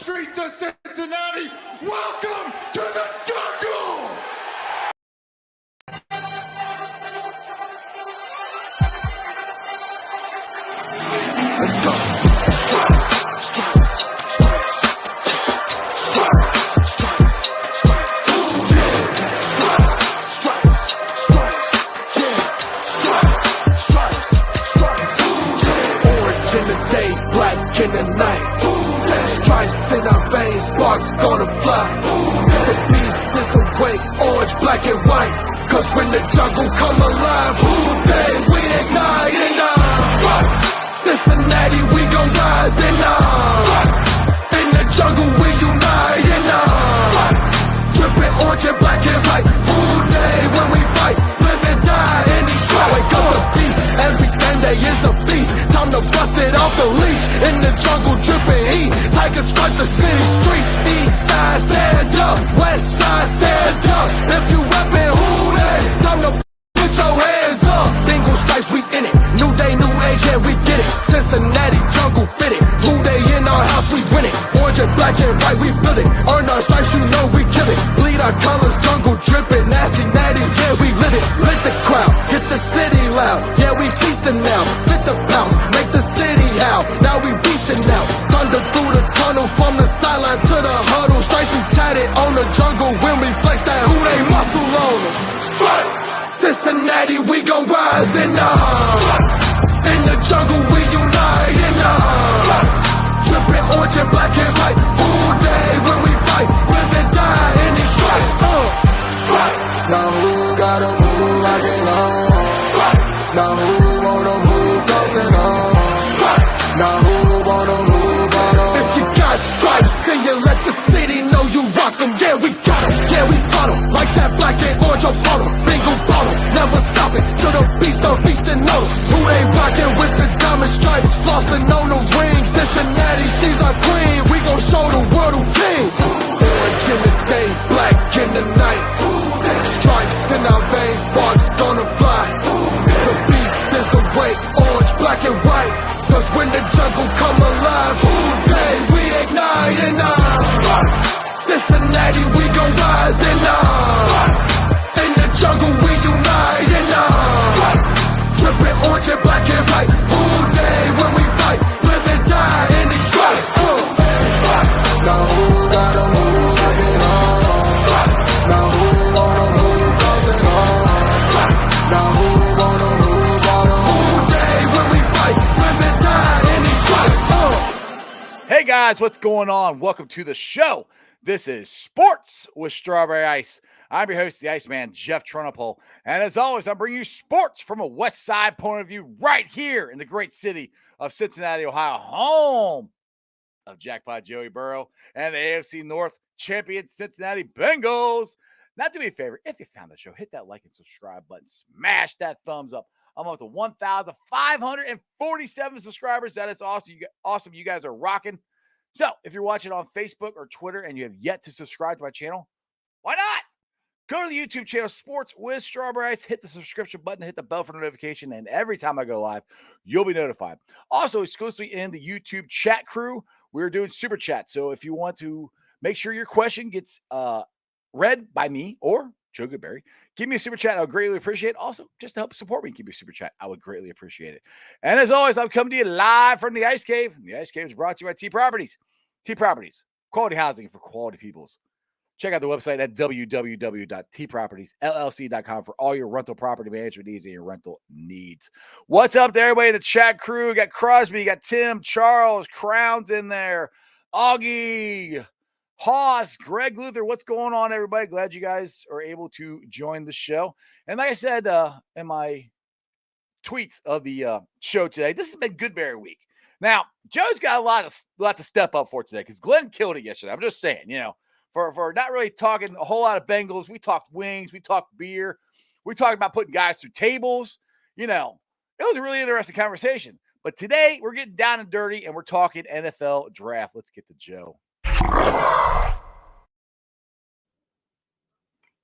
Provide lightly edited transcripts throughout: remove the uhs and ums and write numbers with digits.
streets of Cincinnati, welcome to the jungle! Let's go. Stripes, stripes, stripes, stripes, stripes, stripes, yeah. Stripes, stripes, stripes, yeah. Stripes, stripes, stripes, yeah. Orange in the day, black in the night. Stripes in our veins, sparks gonna fly. The beast is awake, orange, black and white. Cause when the jungle come alive, who day we ignite and stripes. Cincinnati, we gon' rise and in the jungle we unite and dripping orange and black and white. All day when we fight, live and die in these stripes. Wake up the beast, every day is a feast. Time to bust it off the leash. In the jungle dripping heat, tigers strike the city streets. East side stand up, west side stand up. If you reppin' who they, time to put your hands up. Bengals stripes, we in it. New day, new age, yeah, we get it. Cincinnati jungle fitted. Who they in our house, we win it. Orange and black and white, we build it. Earn our stripes, you know we kill it. Bleed our colors, jungle dripping. Nasty, natty, yeah, we lit it. Lit the crowd, get the city loud. Yeah, we feasting now. Fit the pounce, make the city howl. Now we beastin' now. Thunder through the tunnel, from the sideline to the huddle. Stripes we tatted on the jungle when we flex that who they muscle on them. Stripes, Cincinnati, we gon' rise and in the jungle we unite and dripping orange and black and white. All day when we fight, live and die in these stripes. Stripes. Now who gotta move like it on? Stripes. Now who wanna move dancing on? Stripes. Now who wanna move on? If you got stripes and you let the city know you rock them, yeah we got them, yeah we fought them. Like that black and orange up on them. Bingo bottle, never stop it till the beast and know them. Who they rockin' with the diamond stripes, flossing on the ring. Cincinnati, she's our queen. We gon' show the world who king. Orange in the day, black in the night. Stripes in our veins, sparks gonna fly. The beast is awake, orange, black and white. Cause when the jungle come alive, who day we ignite and Cincinnati, we gon' rise and in the jungle we unite and dripping orange and black and white. All day when we fight, live and die in these stripes. Now who gotta move like it on? Now who wanna move dancing on? Now who wanna move on? All day when we fight, live and die in these stripes. Hey guys, what's going on? Welcome to the show. This is Sports with Strawberry Ice. I'm your host, the Iceman, Jeff Trunapole. And as always, I'm bringing you sports from a West Side point of view right here in the great city of Cincinnati, Ohio, home of Jackpot Joey Burrow and the AFC North champion Cincinnati Bengals. Now, do me a favor, if you found the show, hit that like and subscribe button. Smash that thumbs up. I'm up to 1,547 subscribers. That is awesome. You guys are rocking. So if you're watching on Facebook or Twitter and you have yet to subscribe to my channel, why not? Go to the YouTube channel, Sports with Strawberry Ice, hit the subscription button, hit the bell for notification, and every time I go live, you'll be notified. Also, exclusively in the YouTube chat crew, we're doing Super Chat. So if you want to make sure your question gets read by me or Joe Goodberry, give me a Super Chat. I would greatly appreciate it. Also, just to help support me and give me a Super Chat, I would greatly appreciate it. And as always, I'm coming to you live from the Ice Cave. The Ice Cave is brought to you by T Properties. T Properties, quality housing for quality peoples. Check out the website at www.tpropertiesllc.com for all your rental property management needs and your rental needs. What's up there, everybody in the chat crew? You got Crosby, you got Tim, Charles, Crowns in there, Augie, Haas, Greg Luther. What's going on, everybody? Glad you guys are able to join the show. And like I said in my tweets of the show today, this has been Goodberry week. Now, Joe's got a lot to step up for today because Glenn killed it yesterday. I'm just saying, for not really talking a whole lot of Bengals. We talked wings. We talked beer. We talked about putting guys through tables. It was a really interesting conversation. But today, we're getting down and dirty, and we're talking NFL draft. Let's get to Joe.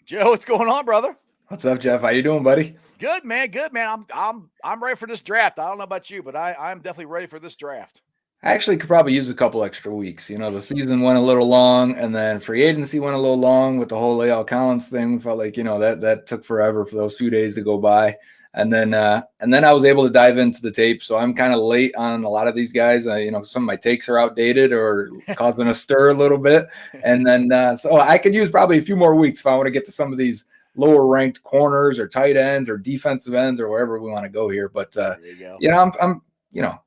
Joe, what's going on, brother? What's up, Jeff? How you doing, buddy? Good, man. Good, man. I'm ready for this draft. I don't know about you, but I'm definitely ready for this draft. I actually could probably use a couple extra weeks. The season went a little long, and then free agency went a little long with the whole Lael Collins thing. Felt like that took forever for those few days to go by, and then I was able to dive into the tape. So I'm kind of late on a lot of these guys. Some of my takes are outdated or causing a stir a little bit, and then so I could use probably a few more weeks if I want to get to some of these lower ranked corners or tight ends or defensive ends or wherever we want to go here. But there you go. I'm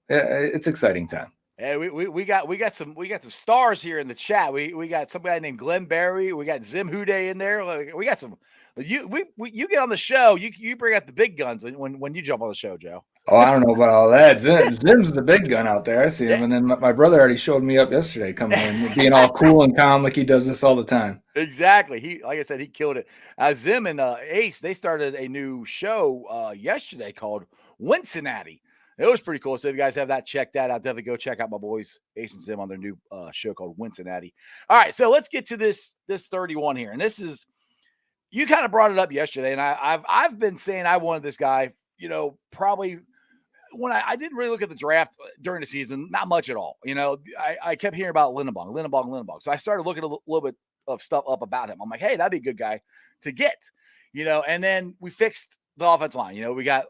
it's exciting time. Hey, we got some stars here in the chat. We got some guy named Glenn Berry. We got Zim Huday in there. We got some. You get on the show. You bring out the big guns when you jump on the show, Joe. Oh, I don't know about all that. Zim's the big gun out there. I see him. And then my brother already showed me up yesterday, coming in, being all cool and calm like he does this all the time. Exactly. Like I said, he killed it. Zim and Ace, they started a new show yesterday called Cincinnati. It was pretty cool. So if you guys have that checked out, I'll definitely go check out my boys Ace and Zim on their new show called Cincinnati. All right, so let's get to this 31 here, and this is, you kind of brought it up yesterday, and I've been saying I wanted this guy. Probably when I didn't really look at the draft during the season, not much at all. I kept hearing about Linderbaum. So I started looking a little bit of stuff up about him. I'm like, hey, that'd be a good guy to get. And then we fixed the offensive line. We got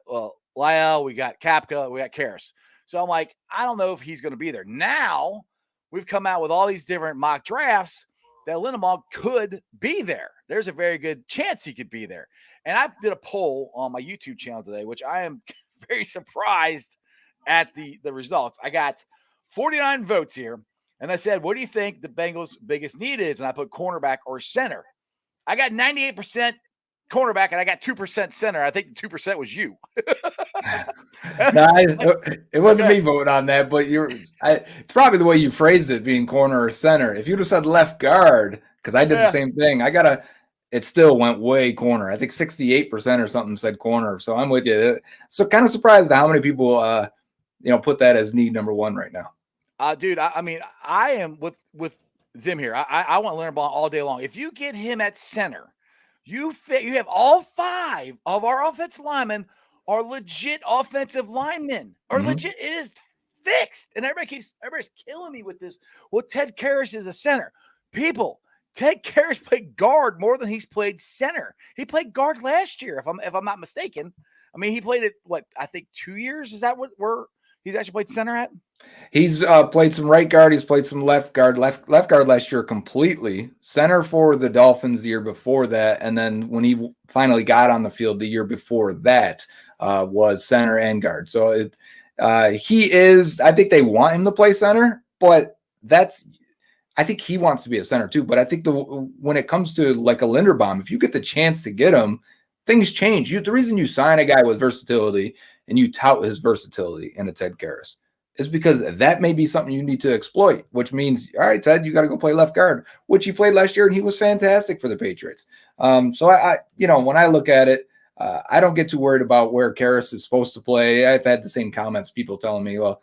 Lyle, we got Kapka, we got Karras. So I'm like, I don't know if he's going to be there. Now we've come out with all these different mock drafts that Linderbaum could be there. There's a very good chance he could be there. And I did a poll on my YouTube channel today, which I am very surprised at the results. I got 49 votes here. And I said, what do you think the Bengals' biggest need is? And I put cornerback or center. I got 98% cornerback, and I got 2% center. I think the 2% was you. It wasn't me voting on that, but it's probably the way you phrased it, being corner or center. If you'd have said left guard, because I did the same thing, it still went way corner. I think 68% or something said corner. So I'm with you. So kind of surprised at how many people put that as need number one right now. Dude, I am with Zim here. I want Linderbaum all day long. If you get him at center, you have all 5 of our offensive linemen are legit offensive linemen. Or legit is fixed. And everybody's killing me with this. Well, Ted Karras is a center. People, Ted Karras played guard more than he's played center. He played guard last year, if I'm not mistaken. He played it, I think 2 years? Is that what he's actually played center at? He's played some right guard. He's played some left guard. Left guard last year completely. Center for the Dolphins the year before that. And then when he finally got on the field the year before that was center and guard. So he is – I think they want him to play center, but I think he wants to be a center too. But I think when it comes to like a Linderbaum, if you get the chance to get him, things change. The reason you sign a guy with versatility and you tout his versatility in a Ted Karras is because that may be something you need to exploit, which means, all right, Ted, you got to go play left guard, which he played last year, and he was fantastic for the Patriots. So I when I look at it, I don't get too worried about where Karras is supposed to play. I've had the same comments, people telling me, well,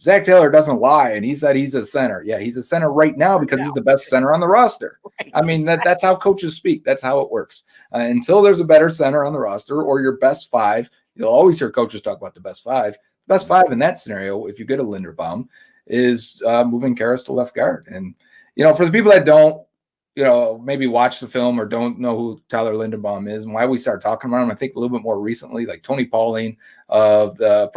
Zach Taylor doesn't lie, and he said he's a center. Yeah, he's a center right now because he's the best center on the roster. Right. That's how coaches speak. That's how it works. Until there's a better center on the roster or your best 5, you'll always hear coaches talk about the best 5. Best 5 in that scenario, if you get a Linderbaum, is moving Karras to left guard. And, for the people that don't, maybe watch the film or don't know who Tyler Linderbaum is and why we started talking about him, I think a little bit more recently, like Tony Pauling of the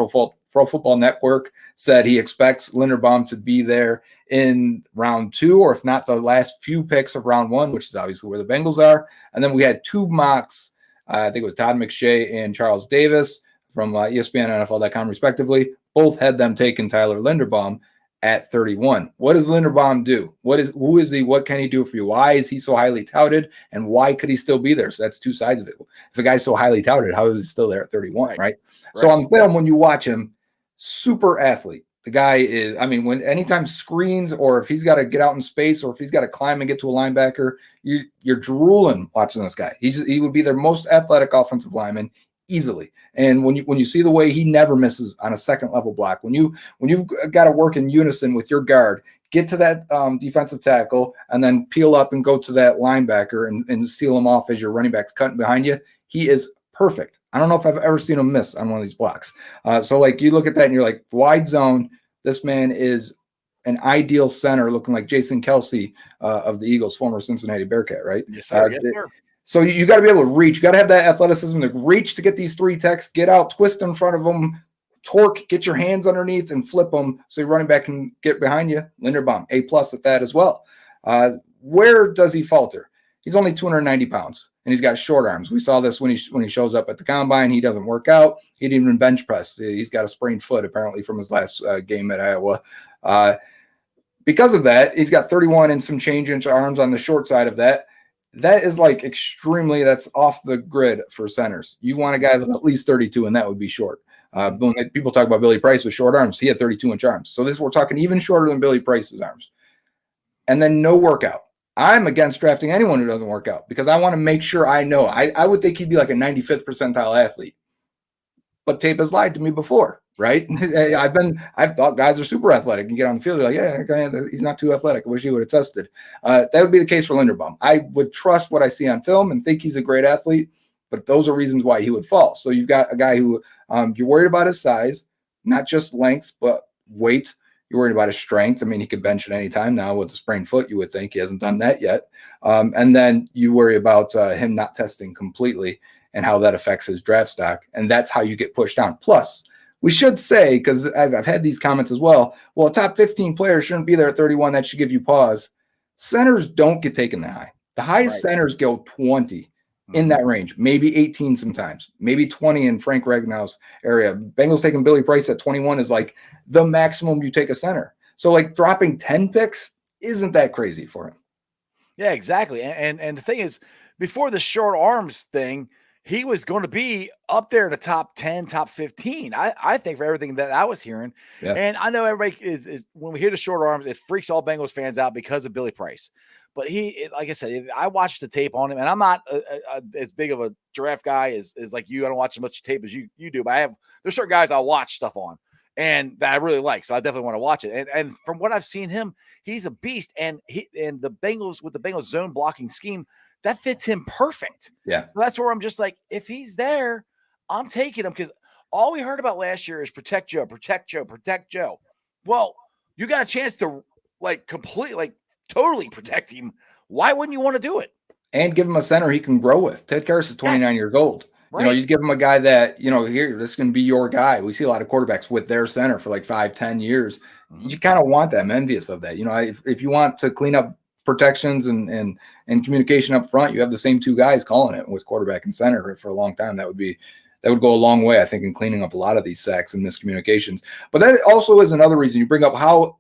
Pro Football Network said he expects Linderbaum to be there in round 2, or if not the last few picks of round 1, which is obviously where the Bengals are. And then we had 2 mocks. I think it was Todd McShay and Charles Davis from ESPN and NFL.com, respectively. Both had them taking Tyler Linderbaum at 31. What does Linderbaum do? Who is he? What can he do for you? Why is he so highly touted? And why could he still be there? So that's 2 sides of it. If a guy's so highly touted, how is he still there at 31, right? So on film, when you watch him, super athlete. The guy is, anytime screens, or if he's got to get out in space, or if he's got to climb and get to a linebacker, you're drooling watching this guy. He would be their most athletic offensive lineman easily. And when you see the way he never misses on a second level block, when you've got to work in unison with your guard, get to that defensive tackle and then peel up and go to that linebacker and seal him off as your running back's cutting behind you, he is perfect. I don't know if I've ever seen him miss on one of these blocks. So like you look at that and you're like, wide zone, This man is an ideal center, looking like Jason Kelsey of the Eagles, former Cincinnati Bearcat, right? Yes, sir. Yes, sir. So you got to be able to reach. You got to have that athleticism to reach to get these three techs, get out, twist in front of them, torque, get your hands underneath, and flip them so your running back can get behind you. Linderbaum, A+ at that as well. Where does he falter? He's only 290 pounds, and he's got short arms. We saw this when he shows up at the combine. He doesn't work out. He didn't even bench press. He's got a sprained foot, apparently, from his last game at Iowa. Because of that, he's got 31 and some change inch arms on the short side of that. That is like extremely, that's off the grid for centers. You want a guy with at least 32, and that would be short. When people talk about Billy Price with short arms, he had 32-inch arms. So we're talking even shorter than Billy Price's arms. And then no workout. I'm against drafting anyone who doesn't work out because I want to make sure I know. I would think he'd be like a 95th percentile athlete. But tape has lied to me before, right? I've thought guys are super athletic and get on the field. Like, yeah, he's not too athletic. I wish he would have tested. That would be the case for Linderbaum. I would trust what I see on film and think he's a great athlete, but those are reasons why he would fall. So you've got a guy who you're worried about his size, not just length, but weight. You're worried about his strength. I mean, he could bench at any time now with a sprained foot, you would think. He hasn't done that yet. And then you worry about him not testing completely and how that affects his draft stock. And that's how you get pushed down. Plus, we should say, because I've had these comments as well, a top 15 player shouldn't be there at 31. That should give you pause. Centers don't get taken that high. The highest centers go 20 in that range, maybe 18 sometimes, maybe 20 in Frank Ragnow's area. Bengals taking Billy Price at 21 is like the maximum you take a center. So like dropping 10 picks isn't that crazy for him. Yeah, exactly. And the thing is, before the short arms thing, he was going to be up there in the top 10, top 15. I think for everything that I was hearing. Yeah. And I know everybody is when we hear the short arms, it freaks all Bengals fans out because of Billy Price. But like I said, I watched the tape on him, and I'm not as big of a giraffe guy as like you. I don't watch as much tape as you do, but there's certain guys I'll watch stuff on and that I really like. So I definitely want to watch it. And from what I've seen him, he's a beast. And the Bengals with the Bengals zone blocking scheme, that fits him perfect. Yeah. So that's where I'm just like, if he's there, I'm taking him because all we heard about last year is protect Joe, protect Joe, protect Joe. Well, you got a chance to totally protect him. Why wouldn't you want to do it? And give him a center he can grow with. Ted Karras is 29 years old. Right. You'd give him a guy that, here, this is going to be your guy. We see a lot of quarterbacks with their center for like 5-10 years. Mm-hmm. You kind of want that. I'm envious of that. If you want to clean up protections and communication up front, you have the same two guys calling it with quarterback and center for a long time. That would go a long way, I think, in cleaning up a lot of these sacks and miscommunications. But that also is another reason you bring up how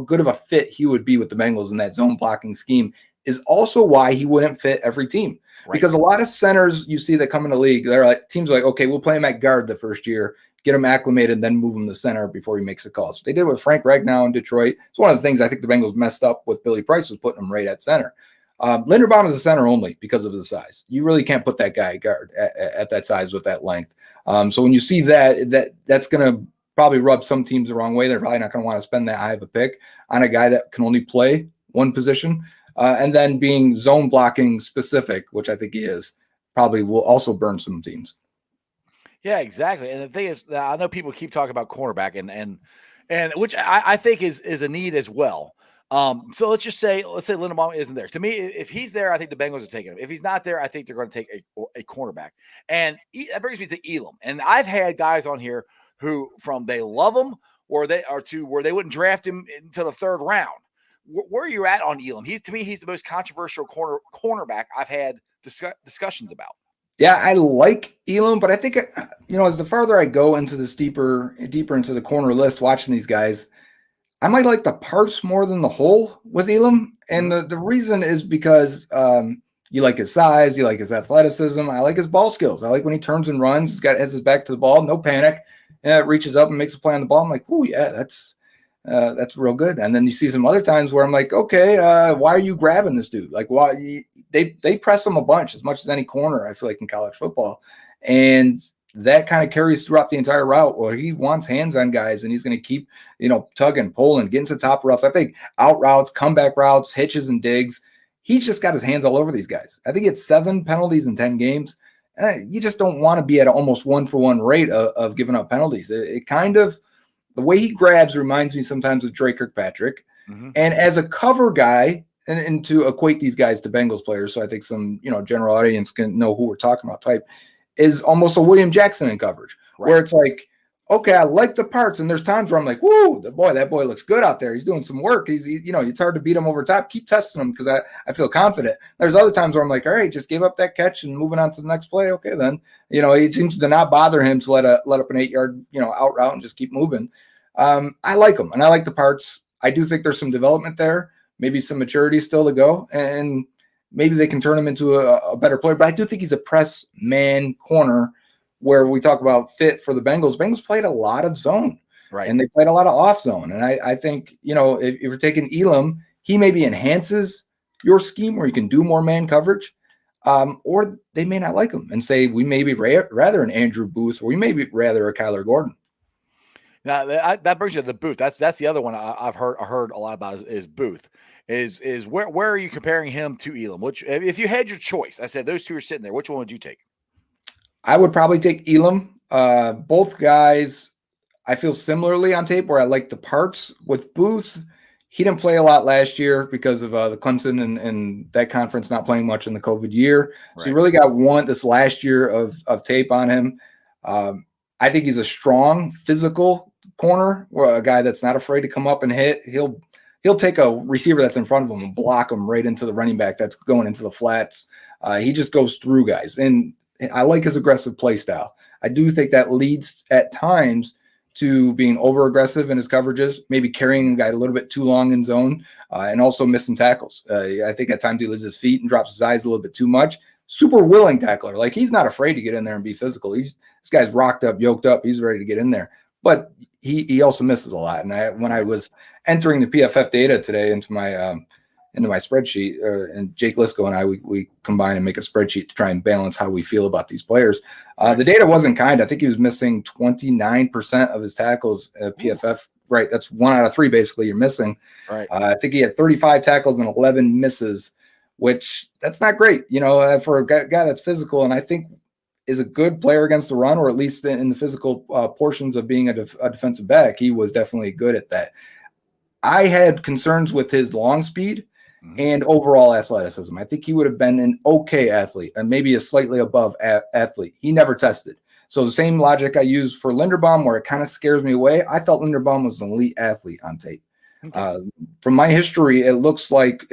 good of a fit he would be with the Bengals in that zone blocking scheme is also why he wouldn't fit every team. Right. Because a lot of centers you see that come in the league, they're like, teams are like, okay, we'll play him at guard the first year, get him acclimated, then move him to center before he makes the calls. They did with Frank Ragnow in Detroit. It's one of the things I think the Bengals messed up with Billy Price was putting him right at center. Linderbaum is a center only because of the size. You really can't put that guy at guard at that size with that length. So when you see that's going to probably rub some teams the wrong way. They're probably not going to want to spend that high of a pick on a guy that can only play one position. And then being zone blocking specific, which I think he is, probably will also burn some teams. Yeah, exactly. And the thing is, I know people keep talking about cornerback and which I think is a need as well. So let's say Linderbaum isn't there. To me, if he's there, I think the Bengals are taking him. If he's not there, I think they're going to take a cornerback. And that brings me to Elam. And I've had guys on here who they love him where they wouldn't draft him until the third round. Where are you at on Elam? He's the most controversial cornerback I've had discussions about. Yeah, I like Elam, but I think as the farther I go into this deeper into the corner list, watching these guys, I might like the parts more than the whole with Elam, and the reason is because you like his size, you like his athleticism, I like his ball skills. I like when he turns and runs, has his back to the ball, no panic, and reaches up and makes a play on the ball. I'm like, oh yeah, that's real good. And then you see some other times where I'm like, okay, why are you grabbing this dude? Like, why they press him a bunch as much as any corner, I feel like, in college football. And that kind of carries throughout the entire route where he wants hands on guys and he's going to keep, tugging, pulling, getting to the top routes. I think out routes, comeback routes, hitches and digs. He's just got his hands all over these guys. I think it's 7 penalties in 10 games. You just don't want to be at almost 1-for-1 rate of giving up penalties. It kind of The way he grabs reminds me sometimes of Drake Kirkpatrick. Mm-hmm. And as a cover guy, and to equate these guys to Bengals players, so I think some general audience can know who we're talking about. Type is almost a William Jackson in coverage, where it's like, okay, I like the parts, and there's times where I'm like, whoa, that boy looks good out there. He's doing some work. It's hard to beat him over top. Keep testing him because I feel confident. There's other times where I'm like, all right, just give up that catch and moving on to the next play. Okay, then it seems to not bother him to let up an 8-yard out route and just keep moving. I like him, and I like the parts. I do think there's some development there, maybe some maturity still to go, and maybe they can turn him into a better player. But I do think he's a press man corner where we talk about fit for the Bengals. Bengals played a lot of zone, right? And they played a lot of off zone. And I think, if you're taking Elam, he maybe enhances your scheme where you can do more man coverage, or they may not like him and say, we may be rather an Andrew Booth, or we may be rather a Kyler Gordon. Now that brings you to the Booth. That's the other one I've heard a lot about is Booth. Is where are you comparing him to Elam? Which, if you had your choice, I said those two are sitting there. Which one would you take? I would probably take Elam. Both guys, I feel similarly on tape where I like the parts. With Booth, he didn't play a lot last year because of the Clemson and that conference not playing much in the COVID year. So he really got this last year of tape on him. I think he's a strong physical corner, or a guy that's not afraid to come up and hit. He'll take a receiver that's in front of him and block him right into the running back that's going into the flats. He just goes through guys, and I like his aggressive play style. I do think that leads at times to being over aggressive in his coverages, maybe carrying a guy a little bit too long in zone, and also missing tackles. I think at times he lifts his feet and drops his eyes a little bit too much. Super willing tackler. Like, he's not afraid to get in there and be physical. This guy's rocked up, yoked up. He's ready to get in there. But he also misses a lot. And when I was entering the PFF data today into my spreadsheet, and Jake Lisco and I, we combine and make a spreadsheet to try and balance how we feel about these players. The data wasn't kind. I think he was missing 29% of his tackles at PFF. Right. That's 1 out of 3, basically, you're missing. Right. I think he had 35 tackles and 11 misses, which that's not great, for a guy that's physical. And I think is a good player against the run, or at least in the physical portions of being a defensive back. He was definitely good at that. I had concerns with his long speed and overall athleticism. I think he would have been an okay athlete and maybe a slightly above athlete. He never tested. So the same logic I used for Linderbaum, where it kind of scares me away, I thought Linderbaum was an elite athlete on tape. Okay. From my history, it looks like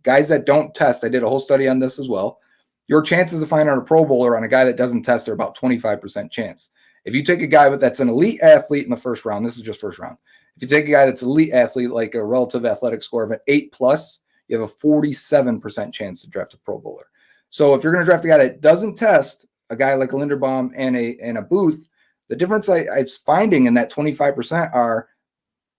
guys that don't test, I did a whole study on this as well, your chances of finding a Pro Bowler on a guy that doesn't test are about 25% chance. If you take a guy that's an elite athlete in the first round, this is just first round. If you take a guy that's an elite athlete, like a relative athletic score of an 8+, you have a 47% chance to draft a Pro Bowler. So if you're going to draft a guy that doesn't test, a guy like a Linderbaum and a Booth, the difference I'm finding in that 25% are,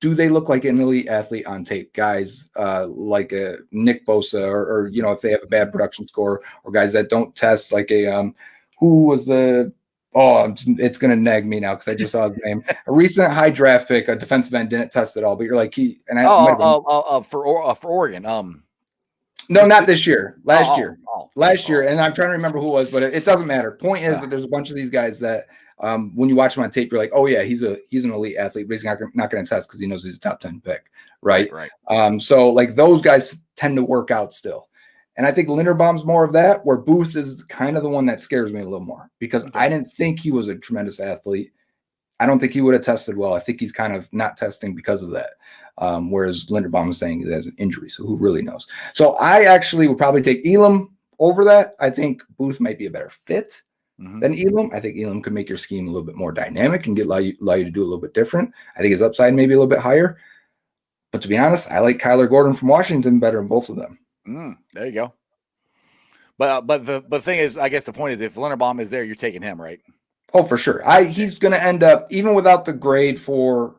do they look like an elite athlete on tape? Guys like a Nick Bosa, or if they have a bad production score, or guys that don't test, like who was the it's going to nag me now because I just saw his name. A recent high draft pick, a defensive end, didn't test at all, but you're like, for Oregon. No, not this year. Last year. And I'm trying to remember who it was, but it doesn't matter. Point is that there's a bunch of these guys that when you watch him on tape, you're like, oh yeah, he's an elite athlete, but he's not going to test because he knows he's a top 10 pick. Right. So like those guys tend to work out still. And I think Linderbaum's more of that, where Booth is kind of the one that scares me a little more, because I didn't think he was a tremendous athlete. I don't think he would have tested well. I think he's kind of not testing because of that. Whereas Linderbaum is saying he has an injury, so who really knows? So I actually would probably take Elam over that. I think Booth might be a better fit than Elam. I think Elam could make your scheme a little bit more dynamic and allow you to do a little bit different. I think his upside may be a little bit higher. But to be honest, I like Kyler Gordon from Washington better than both of them. There you go. But the thing is, I guess the point is, if Linderbaum is there, you're taking him, right? Oh, for sure. He's going to end up, even without the grade for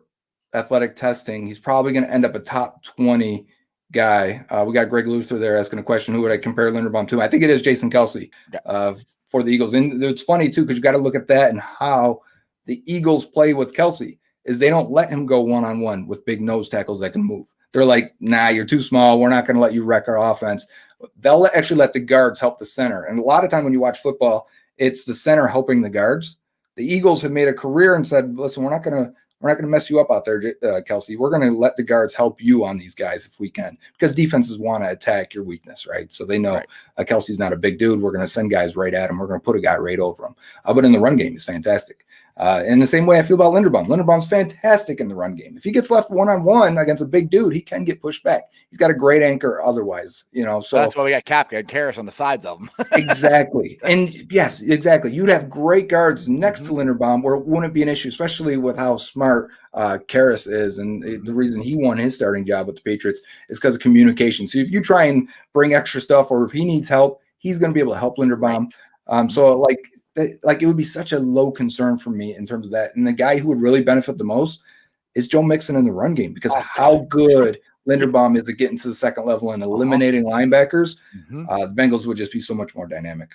athletic testing, he's probably going to end up a top 20 guy. We got Greg Luther there asking a question, who would I compare Linderbaum to? I think it is Jason Kelce for the Eagles. And it's funny, too, because you got to look at that and how the Eagles play with Kelce, is they don't let him go one-on-one with big nose tackles that can move. They're like, nah, you're too small. We're not going to let you wreck our offense. They'll actually let the guards help the center. And a lot of time when you watch football, it's the center helping the guards. The Eagles have made a career and said, listen, we're not going to We're not going to mess you up out there, Kelsey. We're going to let the guards help you on these guys if we can, because defenses want to attack your weakness, right? So they know Kelsey's not a big dude. We're going to send guys right at him. We're going to put a guy right over him. But in the run game, he's fantastic. In the same way I feel about Linderbaum. Linderbaum's fantastic in the run game. If he gets left one-on-one against a big dude, he can get pushed back. He's got a great anchor otherwise, So that's why we got Kapka and Karras on the sides of them. Exactly. And yes, exactly. You'd have great guards next to Linderbaum where it wouldn't be an issue, especially with how smart Karras is. And the reason he won his starting job with the Patriots is because of communication. So if you try and bring extra stuff, or if he needs help, he's going to be able to help Linderbaum. So it would be such a low concern for me in terms of that. And the guy who would really benefit the most is Joe Mixon in the run game, because how good Linderbaum is at getting to the second level and eliminating linebackers. The Bengals would just be so much more dynamic.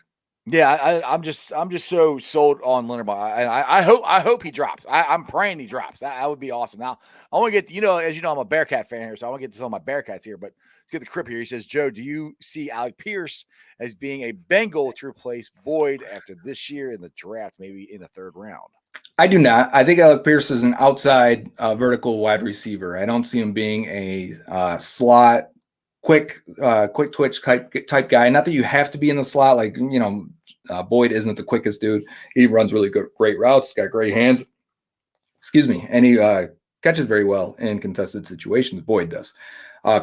Yeah, I'm just so sold on Linderbaum. I hope he drops. I'm praying he drops. That would be awesome. Now I want to get as you know, I'm a Bearcat fan here, so I want to get to some of my Bearcats here. But let's get the Crip here. He says, Joe, do you see Alec Pierce as being a Bengal to replace Boyd after this year in the draft, maybe in the third round? I do not. I think Alec Pierce is an outside vertical wide receiver. I don't see him being a slot, quick twitch type guy. Not that you have to be in the slot. Boyd isn't the quickest dude. He runs really great routes. Got great hands. Excuse me. And he catches very well in contested situations. Boyd does.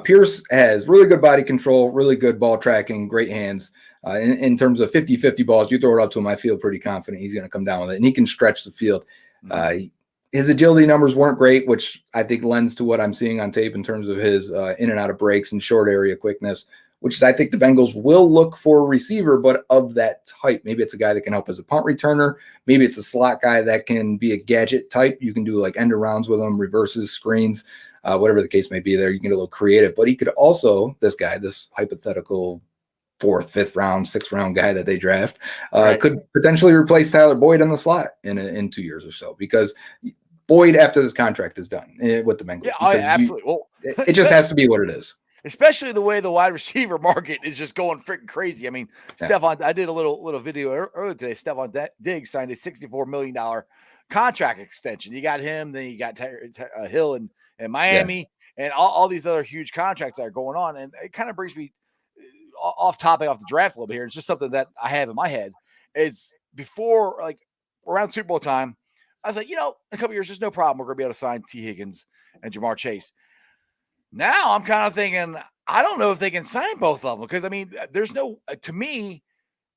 Pierce has really good body control, really good ball tracking, great hands. In terms of 50-50 balls, you throw it up to him, I feel pretty confident he's going to come down with it. And he can stretch the field. His agility numbers weren't great, which I think lends to what I'm seeing on tape in terms of his in and out of breaks and short area quickness, which is, I think the Bengals will look for a receiver, but of that type. Maybe it's a guy that can help as a punt returner. Maybe it's a slot guy that can be a gadget type. You can do like end arounds with him, reverses, screens, whatever the case may be there. You can get a little creative. But he could also, this hypothetical 4th, 5th round, 6th round guy that they draft, could potentially replace Tyler Boyd in the slot in 2 years or so, because Boyd, after this contract is done with the Bengals. Yeah, absolutely. It just has to be what it is. Especially the way the wide receiver market is just going freaking crazy. I mean, Stephon, I did a little video earlier today. Stephon Diggs signed a $64 million contract extension. You got him, then you got Hill in Miami, and all these other huge contracts that are going on. And it kind of brings me off topic, off the draft a little bit here. It's just something that I have in my head. Is before, like around Super Bowl time, I was like, in a couple years, there's no problem. We're going to be able to sign T. Higgins and Jamar Chase. Now I'm kind of thinking, I don't know if they can sign both of them, because, I mean, there's no – to me,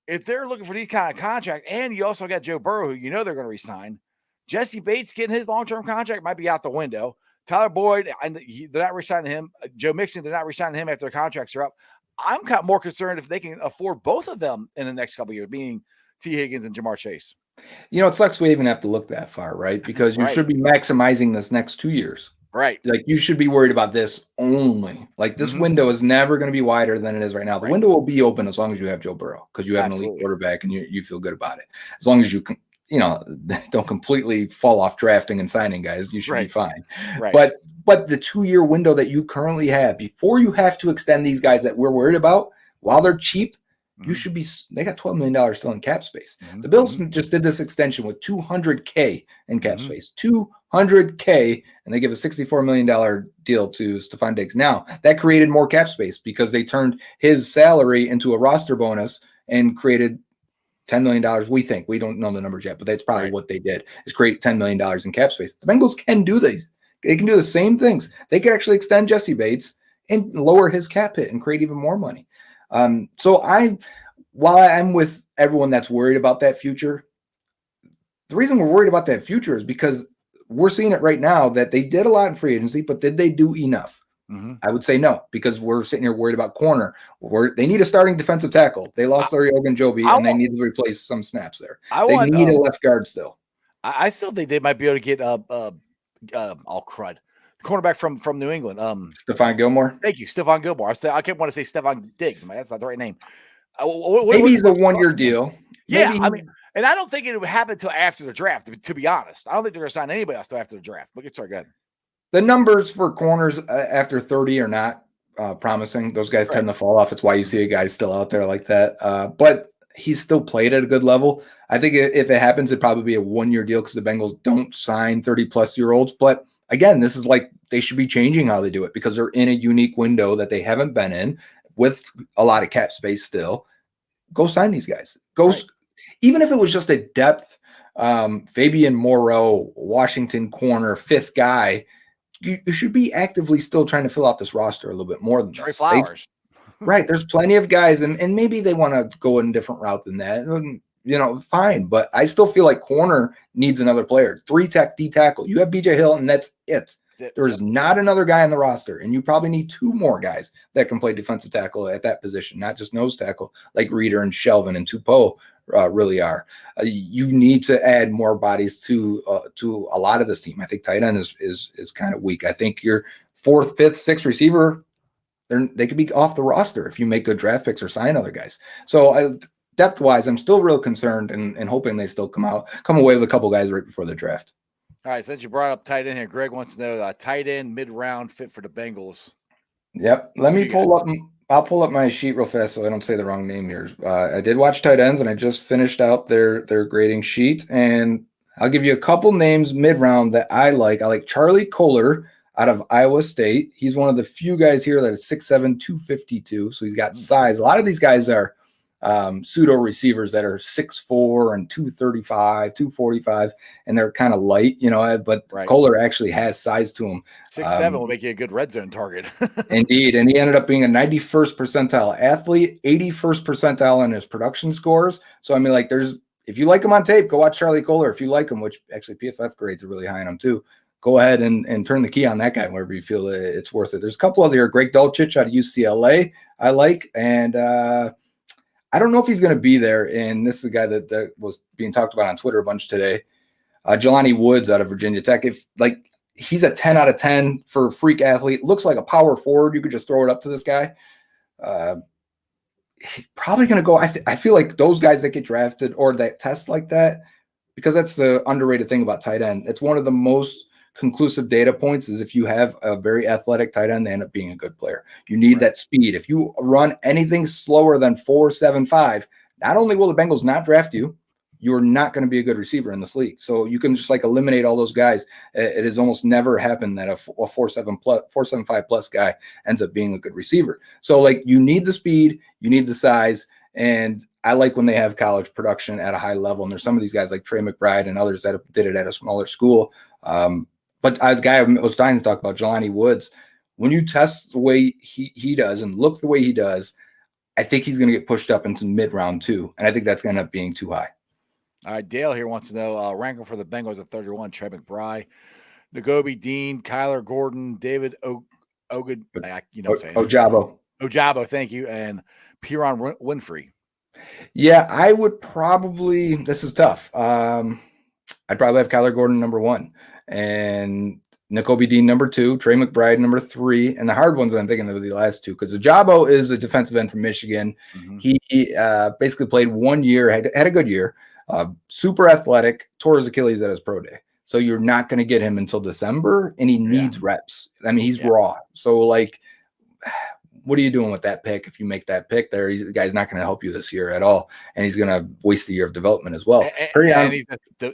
if they're looking for these kind of contract, and you also got Joe Burrow, who they're going to re-sign, Jesse Bates getting his long-term contract might be out the window. Tyler Boyd, they're not re-signing him. Joe Mixon, they're not re-signing him after their contracts are up. I'm kind of more concerned if they can afford both of them in the next couple of years, being T. Higgins and Jamar Chase. It sucks we even have to look that far, right? Because you should be maximizing this next 2 years. Right. Like, you should be worried about this only. Like, this window is never going to be wider than it is right now. The window will be open as long as you have Joe Burrow, because you have an elite quarterback and you feel good about it. As long as you can, don't completely fall off drafting and signing guys, you should be fine. Right. But the 2-year window that you currently have before you have to extend these guys that we're worried about, while they're cheap, you should be. They got $12 million still in cap space. The Bills just did this extension with $200K in cap space, $200K, and they give a $64 million deal to Stephon Diggs. Now that created more cap space because they turned his salary into a roster bonus and created $10 million. We don't know the numbers yet, but that's probably what they did, is create $10 million in cap space. The Bengals can do these. They can do the same things. They could actually extend Jesse Bates and lower his cap hit and create even more money. While I'm with everyone that's worried about that future, the reason we're worried about that future is because we're seeing it right now that they did a lot in free agency, but did they do enough? I would say no, because we're sitting here worried about corner. They need a starting defensive tackle. They lost Larry Ogunjobi, and they need to replace some snaps there. They need a left guard still. I still think they might be able to get crud. The cornerback from New England. Stephon Gilmore. Thank you, Stephon Gilmore. I kept want to say Stephon Diggs. That's not the right name. Maybe he's a 1-year deal. Yeah, I mean, and I don't think it would happen until after the draft, to be honest. I don't think they're going to sign anybody else until after the draft. But sorry, go ahead. The numbers for corners after 30 are not promising. Those guys tend to fall off. It's why you see a guy still out there like that. But he's still played at a good level. I think if it happens, it'd probably be a 1-year deal because the Bengals don't sign 30-plus-year-olds. But again, this is like they should be changing how they do it because they're in a unique window that they haven't been in with a lot of cap space still. Go sign these guys. Even if it was just a depth, Fabian Moreau, Washington corner, fifth guy, you should be actively still trying to fill out this roster a little bit more than Trey this. Flowers. Right. There's plenty of guys, and maybe they want to go in a different route than that. Fine. But I still feel like corner needs another player. 3-tech D tackle. You have BJ Hill, and that's it. There's not another guy on the roster, and you probably need 2 more guys that can play defensive tackle at that position, not just nose tackle like Reeder and Shelvin and Tupou really are. You need to add more bodies to a lot of this team. I think tight end is kind of weak. I think your 4th, 5th, 6th receiver, they could be off the roster if you make good draft picks or sign other guys. So depth-wise, I'm still real concerned and hoping they still come away with a couple guys right before the draft. All right, since you brought up tight end here, Greg wants to know tight end mid-round fit for the Bengals. Yep. Let me pull up. I'll pull up my sheet real fast so I don't say the wrong name here. I did watch tight ends, and I just finished out their grading sheet, and I'll give you a couple names mid-round that I like. I like Charlie Kohler out of Iowa State. He's one of the few guys here that is 6'7", 252, so he's got size. A lot of these guys are pseudo receivers that are 6'4" and 235, 245, and they're kind of light, but Kohler actually has size to him. 6'7" will make you a good red zone target. Indeed, and he ended up being a 91st percentile athlete, 81st percentile in his production scores. So, I mean, like, if you like him on tape, go watch Charlie Kohler. If you like him, which actually PFF grades are really high on him too, go ahead and turn the key on that guy wherever you feel it's worth it. There's a couple other here. Greg Dulcich out of UCLA I like, and I don't know if he's going to be there, and this is a guy that was being talked about on Twitter a bunch today. Jelani Woods out of Virginia Tech. He's a 10 out of 10 for a freak athlete. Looks like a power forward. You could just throw it up to this guy. He's probably going to go. I feel like those guys that get drafted or that test like that, because that's the underrated thing about tight end. It's one of the most conclusive data points is if you have a very athletic tight end, they end up being a good player. You need that speed. If you run anything slower than 4.75, not only will the Bengals not draft you, you're not going to be a good receiver in this league. So you can just eliminate all those guys. It has almost never happened that a 4.75 plus guy ends up being a good receiver. So you need the speed, you need the size, and I like when they have college production at a high level. And there's some of these guys like Trey McBride and others that did it at a smaller school. But a guy I was trying to talk about, Jelani Woods, when you test the way he does and look the way he does, I think he's going to get pushed up into mid-round 2, and I think that's going to end up being too high. All right, Dale here wants to know, ranking for the Bengals at 31, Trey McBride, Nagobi Dean, Kyler Gordon, David Ojabo, thank you, and Piron Winfrey. Yeah, I would probably – this is tough. I'd probably have Kyler Gordon number 1. And Nakobe Dean number 2, Trey McBride number 3, and the hard ones I'm thinking of the last 2 because Ojabo is a defensive end from Michigan. Mm-hmm. He basically played 1 year, had a good year, super athletic, tore his Achilles at his pro day. So you're not going to get him until December, and he needs reps. I mean, he's raw. So what are you doing with that pick? If you make that pick there, the guy's not going to help you this year at all, and he's going to waste a year of development as well. And he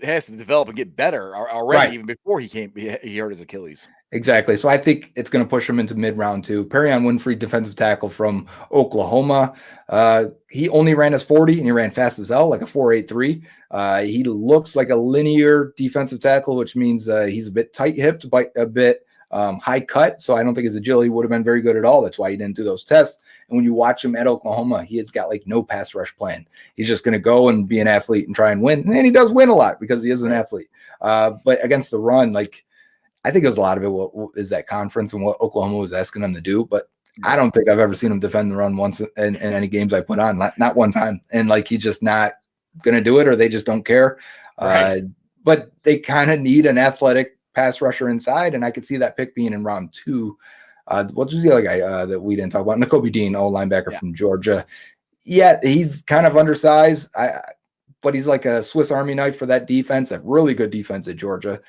has to develop and get better already, even before he hurt his Achilles. Exactly. So I think it's going to push him into mid-round 2. Perion Winfrey, defensive tackle from Oklahoma. He only ran his 40, and he ran fast as hell, like a 4.83. He looks like a linear defensive tackle, which means he's a bit tight-hipped, but a bit high cut, so I don't think his agility would have been very good at all. That's why he didn't do those tests. And when you watch him at Oklahoma, he has got no pass rush plan. He's just going to go and be an athlete and try and win. And he does win a lot because he is an athlete. But against the run, I think it was a lot of it is that conference and what Oklahoma was asking him to do. But I don't think I've ever seen him defend the run once in any games I put on, not one time. And he's just not going to do it, or they just don't care. Right. But they kind of need an athletic pass rusher inside, and I could see that pick being in round 2. What was the other guy that we didn't talk about? Nakobe Dean, linebacker from Georgia. Yeah, he's kind of undersized, but he's like a Swiss Army knife for that defense, a really good defense at Georgia.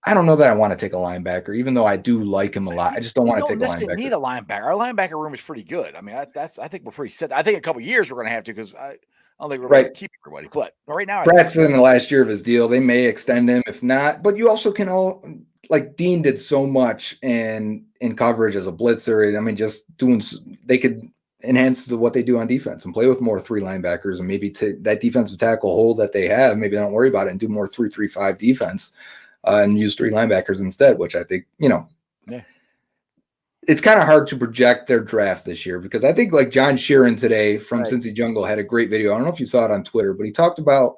I don't know that I want to take a linebacker, even though I do like him a lot. I just don't want to take a linebacker. Need a linebacker. Our linebacker room is pretty good. I mean, I think we're pretty set. I think in a couple of years we're going to have to, because I don't think we're going to Right. keep everybody. But right now, Pratt's in the last year of his deal. They may extend him if not, but you also can all like Dean did so much in coverage as a blitzer. I mean, just doing they could enhance what they do on defense and play with more 3 linebackers and maybe that defensive tackle hole that they have. Maybe they don't worry about it and do more 3-3-5 defense and use 3 linebackers instead, which I think, yeah. It's kind of hard to project their draft this year because I think like John Sheeran today from Right. Cincy Jungle had a great video. I don't know if you saw it on Twitter, but he talked about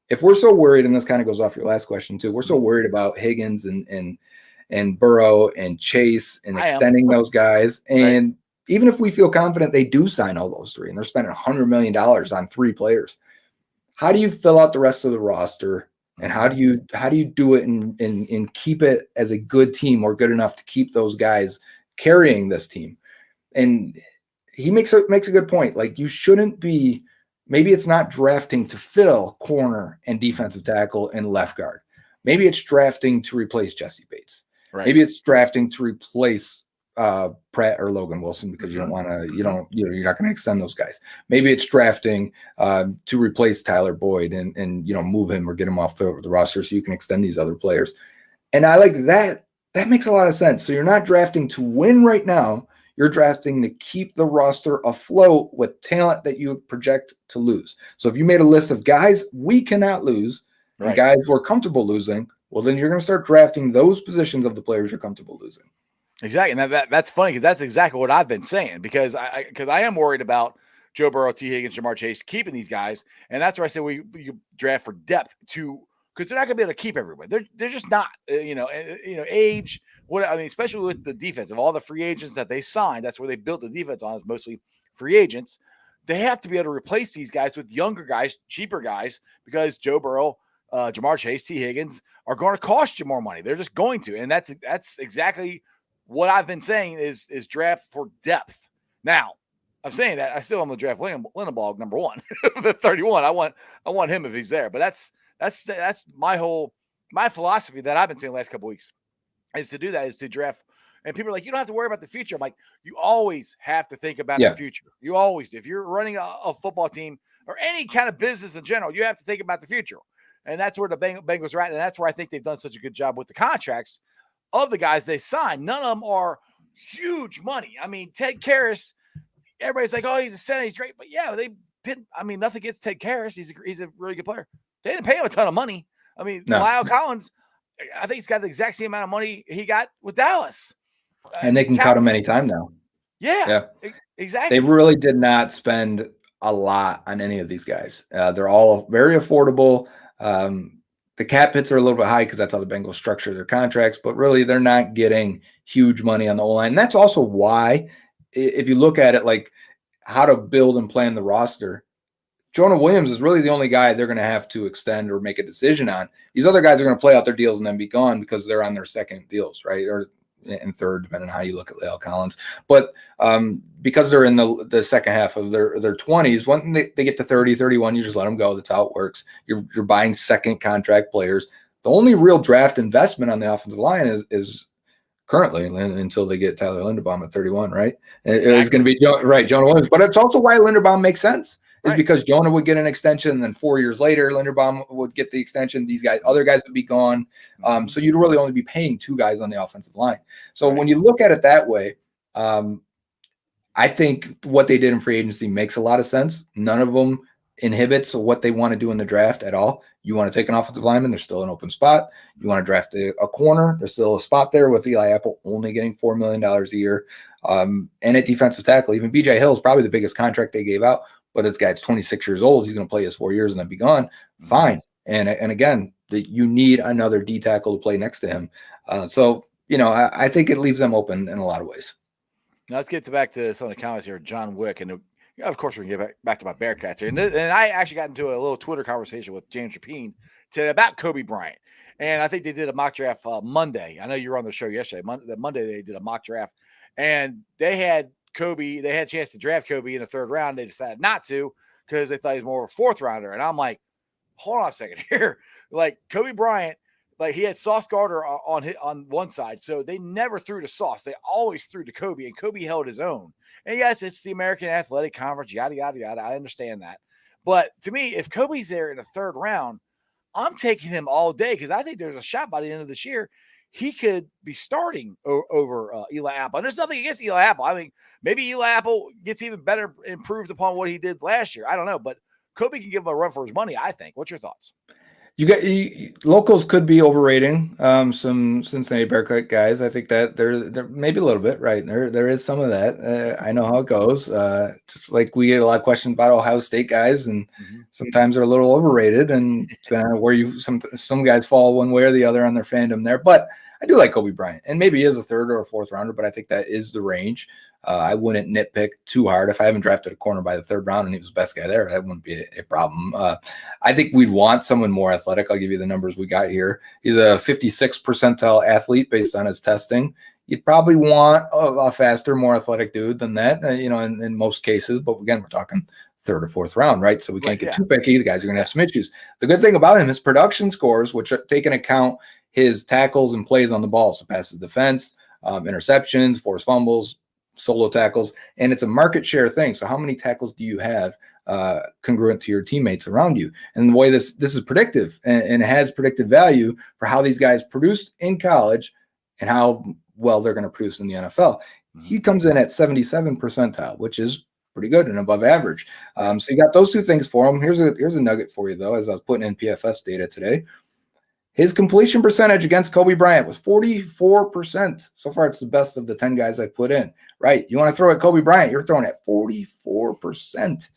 if we're so worried, and this kind of goes off your last question too, we're so worried about Higgins and Burrow and Chase and extending those guys. And even if we feel confident they do sign all those 3 and they're spending $100 million on 3 players, how do you fill out the rest of the roster? And how do you do it and keep it as a good team or good enough to keep those guys carrying this team? And he makes a good point. Like you shouldn't be, maybe it's not drafting to fill corner and defensive tackle and left guard. Maybe it's drafting to replace Jesse Bates. Right. Maybe it's drafting to replace Pratt or Logan Wilson because you don't want to, you're not going to extend those guys. Maybe it's drafting to replace Tyler Boyd and move him or get him off the roster so you can extend these other players. And I like that. That makes a lot of sense. So you're not drafting to win right now. You're drafting to keep the roster afloat with talent that you project to lose. So if you made a list of guys we cannot lose and guys we're comfortable losing, well, then you're going to start drafting those positions of the players you're comfortable losing. Exactly. And that's funny because that's exactly what I've been saying because I am worried about Joe Burrow, T. Higgins, Jamar Chase keeping these guys. And that's where I said we draft for depth because they're not going to be able to keep everybody. They're just not, age. Especially with the defense of all the free agents that they signed, that's where they built the defense on is mostly free agents. They have to be able to replace these guys with younger guys, cheaper guys, because Joe Burrow, Jamar Chase, T. Higgins are going to cost you more money. They're just going to. And that's exactly what I've been saying is draft for depth. Now, I'm saying that I still am the draft Lindenbaugh number 1, the 31. I want him if he's there. But that's my philosophy that I've been saying the last couple of weeks is to do that, is to draft. And people are like, you don't have to worry about the future. I'm like, you always have to think about the future. You always do. If you're running a football team or any kind of business in general, you have to think about the future. And that's where the Bengals are at. And that's where I think they've done such a good job with the contracts of the guys they signed. None of them are huge money. I mean, Ted Karras, everybody's like, oh, he's a center, he's great. But yeah, they didn't. I mean, nothing against Ted Karras. He's a really good player. They didn't pay him a ton of money. I mean, Lyle Collins, I think he's got the exact same amount of money he got with Dallas. And they can cut him anytime now. Yeah, exactly. They really did not spend a lot on any of these guys. They're all very affordable. The cap hits are a little bit high because that's how the Bengals structure their contracts, but really they're not getting huge money on the O-line. And that's also why, if you look at it like how to build and plan the roster, Jonah Williams is really the only guy they're going to have to extend or make a decision on. These other guys are going to play out their deals and then be gone because they're on their second deals, right? Or in third, depending on how you look at Lyle Collins. But because they're in the second half of their 20s, when they get to 30, 31, you just let them go. That's how it works. You're buying second contract players. The only real draft investment on the offensive line is currently until they get Tyler Linderbaum at 31, right? Exactly. It's going to be Jonah Williams. But it's also why Linderbaum makes sense. Is because Jonah would get an extension, and then 4 years later, Linderbaum would get the extension. These guys, other guys would be gone. So you'd really only be paying 2 guys on the offensive line. So when you look at it that way, I think what they did in free agency makes a lot of sense. None of them inhibits what they want to do in the draft at all. You want to take an offensive lineman, there's still an open spot. You want to draft a corner, there's still a spot there with Eli Apple only getting $4 million a year. And at defensive tackle, even BJ Hill is probably the biggest contract they gave out. But this guy's 26 years old. He's going to play his 4 years and then be gone. Fine. And again, you need another D tackle to play next to him. So I think it leaves them open in a lot of ways. Now let's get back to some of the comments here. John Wick, and of course we can get back to my Bearcats here. And I actually got into a little Twitter conversation with James Rapine today about Kobe Bryant. And I think they did a mock draft Monday. I know you were on the show yesterday. Monday they did a mock draft, and they had Kobe, they had a chance to draft Kobe in the 3rd round. They decided not to because they thought he was more of a 4th rounder. And I'm like, hold on a second here. Like Kobe Bryant, like he had Sauce Gardner on one side. So they never threw to Sauce. They always threw to Kobe, and Kobe held his own. And yes, it's the American Athletic Conference, yada, yada, yada. I understand that. But to me, if Kobe's there in the third round, I'm taking him all day because I think there's a shot by the end of this year he could be starting over Eli Apple. And there's nothing against Eli Apple. I mean, maybe Eli Apple gets even better, improved upon what he did last year. I don't know, but Kobe can give him a run for his money, I think. What's your thoughts? Locals could be overrating some Cincinnati Bearcat guys. I think that they're maybe a little bit right. There is some of that. I know how it goes. Just like we get a lot of questions about Ohio State guys, and sometimes they're a little overrated, and depending on where some guys fall one way or the other on their fandom there. But I do like Kobe Bryant, and maybe he is a third or a fourth rounder, but I think that is the range. I wouldn't nitpick too hard. If I haven't drafted a corner by the third round and he was the best guy there, that wouldn't be a problem. I think we'd want someone more athletic. I'll give you the numbers we got here. He's a 56th percentile athlete based on his testing. You'd probably want a faster, more athletic dude than that, in most cases. But again, we're talking third or fourth round, right? So we can't get too picky. The guys are going to have some issues. The good thing about him is production scores, which take into account his tackles and plays on the ball. So passes defense, interceptions, forced fumbles, solo tackles, and it's a market share thing. So how many tackles do you have congruent to your teammates around you? And the way this is predictive and it has predictive value for how these guys produced in college and how well they're going to produce in the NFL. He comes in at 77 percentile, which is pretty good and above average. So you got those two things for him. Here's a nugget for you, though, as I was putting in PFF's data today. His completion percentage against Kobe Bryant was 44%. So far, it's the best of the 10 guys I put in. Right. You want to throw at Kobe Bryant, you're throwing at 44%.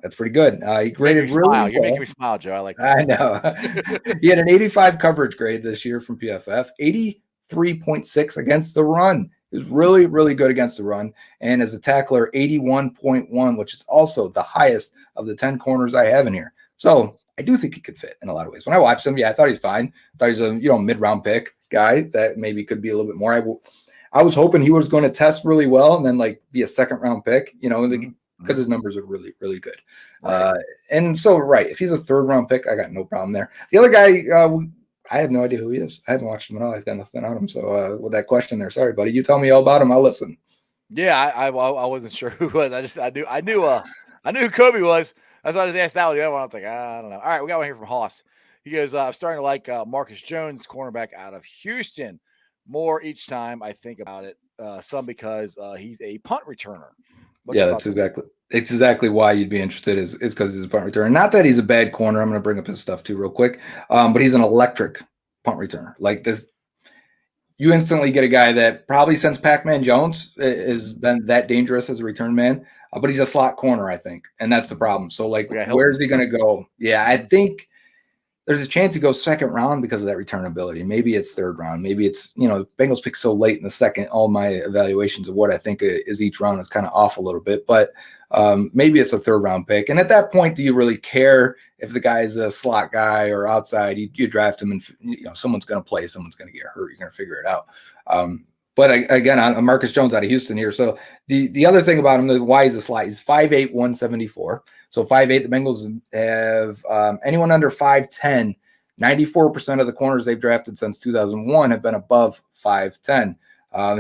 That's pretty good. He graded really well. You're making me smile, Joe. I like that. I know. He had an 85 coverage grade this year from PFF, 83.6 against the run. He was really, really good against the run. And as a tackler, 81.1, which is also the highest of the 10 corners I have in here. So I do think he could fit in a lot of ways. When I watched him, I thought he's fine. I thought he's a mid-round pick guy that maybe could be a little bit more. I was hoping he was going to test really well and then be a second-round pick, because his numbers are really, really good. Right. And so, if he's a third-round pick, I got no problem there. The other guy, I have no idea who he is. I haven't watched him at all. I've got nothing on him. So with that question there, sorry, buddy. You tell me all about him, I'll listen. Yeah, I wasn't sure who it was. I knew who Kobe was. That's why I just asked that one. The other one, I was like, I don't know. All right, we got one here from Hoss. He goes, I'm starting to like Marcus Jones, cornerback out of Houston, more each time I think about it. Some because he's a punt returner. That's exactly why you'd be interested is because he's a punt returner. Not that he's a bad corner. I'm going to bring up his stuff too real quick. But he's an electric punt returner. Like this, you instantly get a guy that probably since Pac-Man Jones has been that dangerous as a return man. But he's a slot corner, I think, and that's the problem. So, where's he going to go? Yeah, I think there's a chance he goes second round because of that return ability. Maybe it's third round. Maybe it's, Bengals pick so late in the second. All my evaluations of what I think is each round is kind of off a little bit. But maybe it's a third round pick. And at that point, do you really care if the guy's a slot guy or outside? You draft him, and someone's going to play. Someone's going to get hurt. You're going to figure it out. But again, on Marcus Jones out of Houston here. So the other thing about him, why he's a slot, he's 5'8", 174. So 5'8", the Bengals have anyone under 5'10", 94% of the corners they've drafted since 2001 have been above 5'10".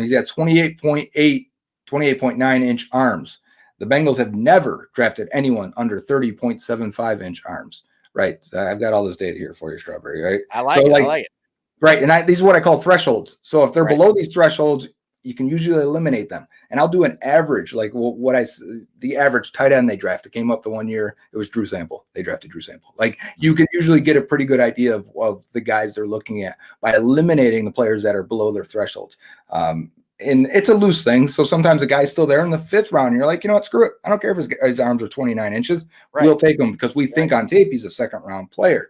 He's got 28.9 inch arms. The Bengals have never drafted anyone under 30.75 inch arms. Right. I've got all this data here for you, Strawberry. Right. I like it. Right. And these are what I call thresholds. So if they're below these thresholds, you can usually eliminate them. And I'll do an average, the average tight end they drafted came up the one year. It was Drew Sample. They drafted Drew Sample. You can usually get a pretty good idea of the guys they're looking at by eliminating the players that are below their thresholds. And it's a loose thing. So sometimes a guy's still there in the fifth round. And you're like, what, screw it. I don't care if his arms are 29 inches. Right. We'll take him because we think on tape he's a second round player.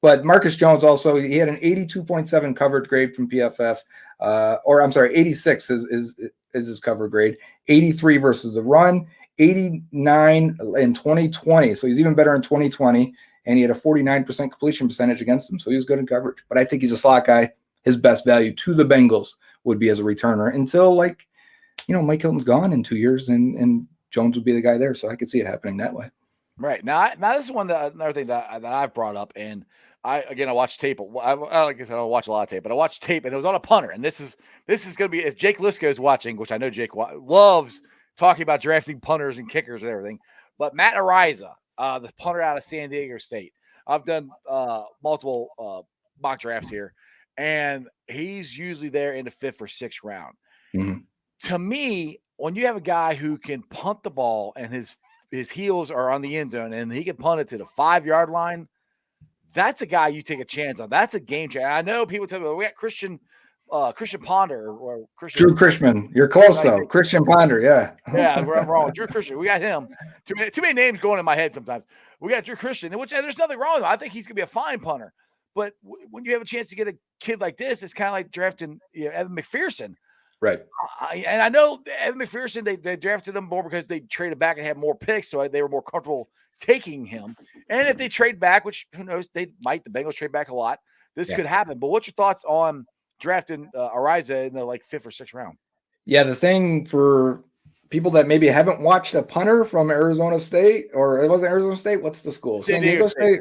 But Marcus Jones also, he had an 82.7 coverage grade from PFF, 86 is his cover grade, 83 versus the run, 89 in 2020. So he's even better in 2020, and he had a 49% completion percentage against him. So he was good in coverage. But I think he's a slot guy. His best value to the Bengals would be as a returner until Mike Hilton's gone in 2 years, and Jones would be the guy there. So I could see it happening that way. Right. Now this is another thing that I've brought up, and I watch tape. Like I said, I don't watch a lot of tape, but I watched tape, and it was on a punter. And this is going to be, if Jake Lisco is watching, which I know Jake loves talking about drafting punters and kickers and everything. But Matt Ariza the punter out of San Diego State. I've done multiple mock drafts here, and he's usually there in the 5th or 6th round. Mhm. To me, when you have a guy who can punt the ball and his heels are on the end zone and he can punt it to the 5-yard line, that's a guy you take a chance on. That's a game changer. I know people tell me we got Christian Ponder or Drew Chrisman. You're close Like, though. Christian Ponder, yeah. yeah, where I'm wrong. Drew Christian. We got him. Too many names going in my head sometimes. We got Drew Christian, which there's nothing wrong with him. I think he's gonna be a fine punter. But when you have a chance to get a kid like this, it's kind of like drafting Evan McPherson. Right. And I know Evan McPherson, they drafted him more because they traded back and had more picks, so they were more comfortable taking him. And if they trade back, which who knows, they might. The Bengals trade back a lot. This could happen. But what's your thoughts on drafting Ariza in the 5th or 6th round? Yeah, the thing for people that maybe haven't watched a punter from Arizona State, or it wasn't Arizona State, what's the school? San Diego State?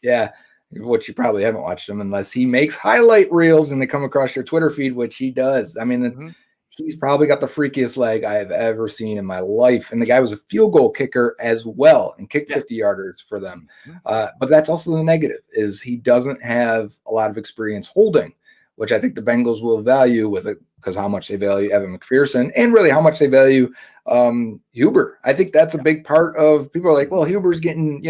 Yeah. Which you probably haven't watched him unless he makes highlight reels and they come across your Twitter feed, which he does. I mean, he's probably got the freakiest leg I have ever seen in my life. And the guy was a field goal kicker as well and kicked 50-yarders for them. But that's also the negative, is he doesn't have a lot of experience holding, which I think the Bengals will value with it because how much they value Evan McPherson and really how much they value Huber. I think that's a big part of people are like, well, Huber's getting,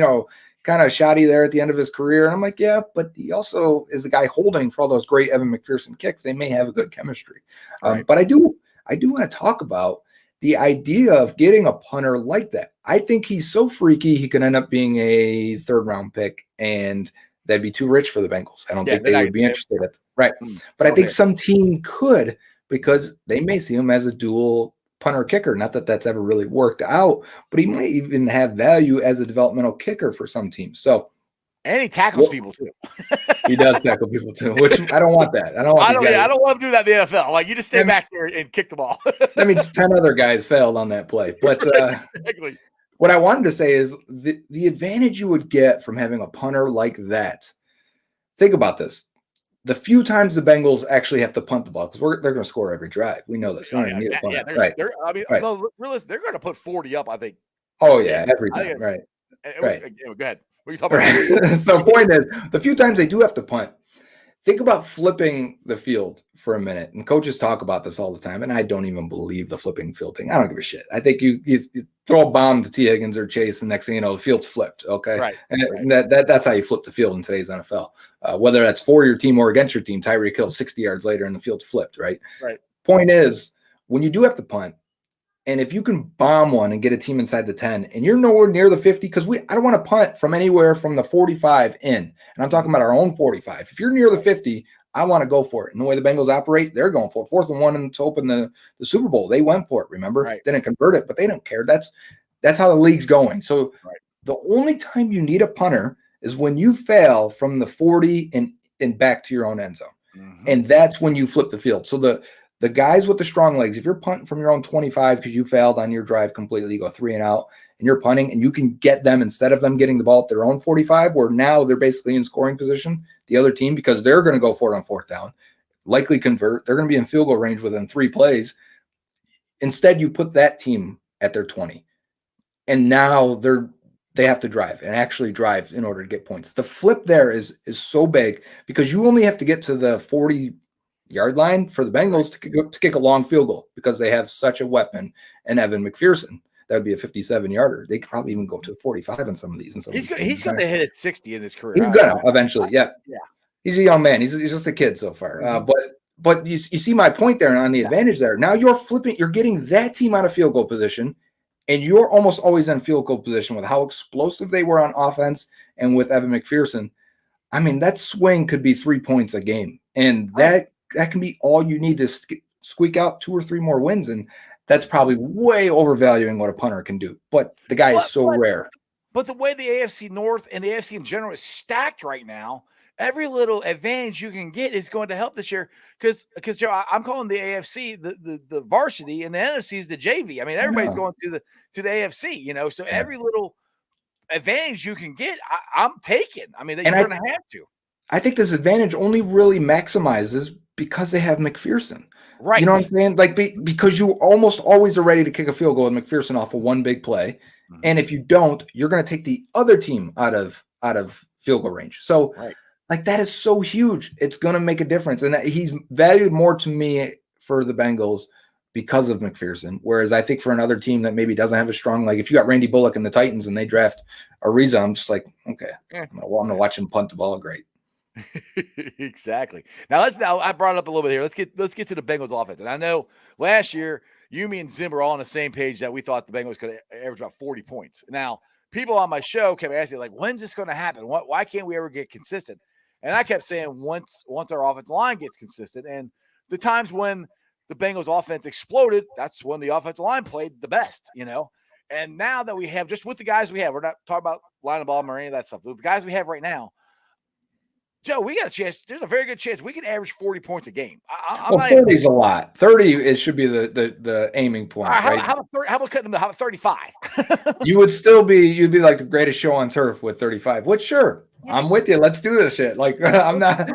kind of shoddy there at the end of his career. And I'm like, yeah, but he also is the guy holding for all those great Evan McPherson kicks. They may have a good chemistry. But I do want to talk about the idea of getting a punter like that. I think he's so freaky, he could end up being a 3rd-round pick, and that'd be too rich for the Bengals. I don't think they would be interested in it. Right. But I think some team could, because they may see him as a dual punter kicker. Not that that's ever really worked out, but he might even have value as a developmental kicker for some teams. So, and he tackles people too. He does tackle people too, which I don't want that. I don't want to do that in the NFL. Like, you just stay back there and kick the ball. That means 10 other guys failed on that play. But exactly. What I wanted to say is the advantage you would get from having a punter like that. Think about this. The few times the Bengals actually have to punt the ball, because they're going to score every drive. We know this. They're going to put 40 up, I think. Oh, yeah, every time. Right. Go ahead. What are you talking about? So point is, the few times they do have to punt, think about flipping the field for a minute. And coaches talk about this all the time, and I don't even believe the flipping field thing. I don't give a shit. I think you throw a bomb to T. Higgins or Chase, and next thing you know, the field's flipped. Okay, right. And that's how you flip the field in today's NFL. Whether that's for your team or against your team, Tyreek Hill 60 yards later, and the field's flipped. Right. Point is, when you do have to punt, and if you can bomb one and get a team inside the 10, and you're nowhere near the 50, because I don't want to punt from anywhere from the 45 in, and I'm talking about our own 45. If you're near the 50, I want to go for it. And the way the Bengals operate, they're going for it. 4th and 1 to open the Super Bowl. They went for it, remember? Didn't convert it, but they don't care. That's how the league's going. So the only time you need a punter is when you fail from the 40 and back to your own end zone. And that's when you flip the field. So the guys with the strong legs, if you're punting from your own 25 because you failed on your drive completely, you go 3 and out, and you're punting, and you can get them instead of them getting the ball at their own 45, where now they're basically in scoring position, the other team, because they're going to go for it on 4th down, likely convert. They're going to be in field goal range within 3 plays. Instead, you put that team at their 20, and now they have to drive and actually drive in order to get points. The flip there is so big because you only have to get to the 40-yard line for the Bengals to kick a long field goal, because they have such a weapon in Evan McPherson. That would be a 57-yarder. They could probably even go to 45 on some of these. He's going to hit at 60 in his career. He's going to eventually. Yeah. He's a young man. He's just a kid so far. But you see my point there on the advantage there. Now you're flipping. You're getting that team out of field goal position, and you're almost always in field goal position with how explosive they were on offense and with Evan McPherson. I mean, that swing could be 3 points a game, and that can be all you need to squeak out 2 or 3 more wins. And that's probably way overvaluing what a punter can do. But the guy is so rare. But the way the AFC North and the AFC in general is stacked right now, every little advantage you can get is going to help this year. Because Joe, I'm calling the AFC the varsity, and the NFC is the JV. I mean, everybody's going to the AFC, So every little advantage you can get, I'm taking. I mean, you're going to have to. I think this advantage only really maximizes because they have McPherson. Right. You know what I'm saying? Like because you almost always are ready to kick a field goal with McPherson off of one big play, and if you don't, you're going to take the other team out of field goal range. So, like that is so huge. It's going to make a difference, and he's valued more to me for the Bengals because of McPherson. Whereas I think for another team that maybe doesn't have a strong, like if you got Randy Bullock and the Titans and they draft Ariza, I'm just like, okay, I'm gonna watch him punt the ball. Great. Exactly. Now I brought it up a little bit here. Let's get to the Bengals offense. And I know last year you, me, and Zim were all on the same page that we thought the Bengals could average about 40 points. Now, people on my show kept asking, like, when's this going to happen? Why can't we ever get consistent? And I kept saying once our offensive line gets consistent, and the times when the Bengals offense exploded, that's when the offensive line played the best, you know. And now that we have, just with the guys we have, we're not talking about line of ball or any of that stuff. The guys we have right now, Joe, we got a chance. There's a very good chance we can average 40 points a game. Well, 30 is a lot. 30 should be the aiming point. Right, right? How about cutting them to 35? You'd be like the greatest show on turf with 35. Which sure, I'm with you. Let's do this shit. Like I'm not.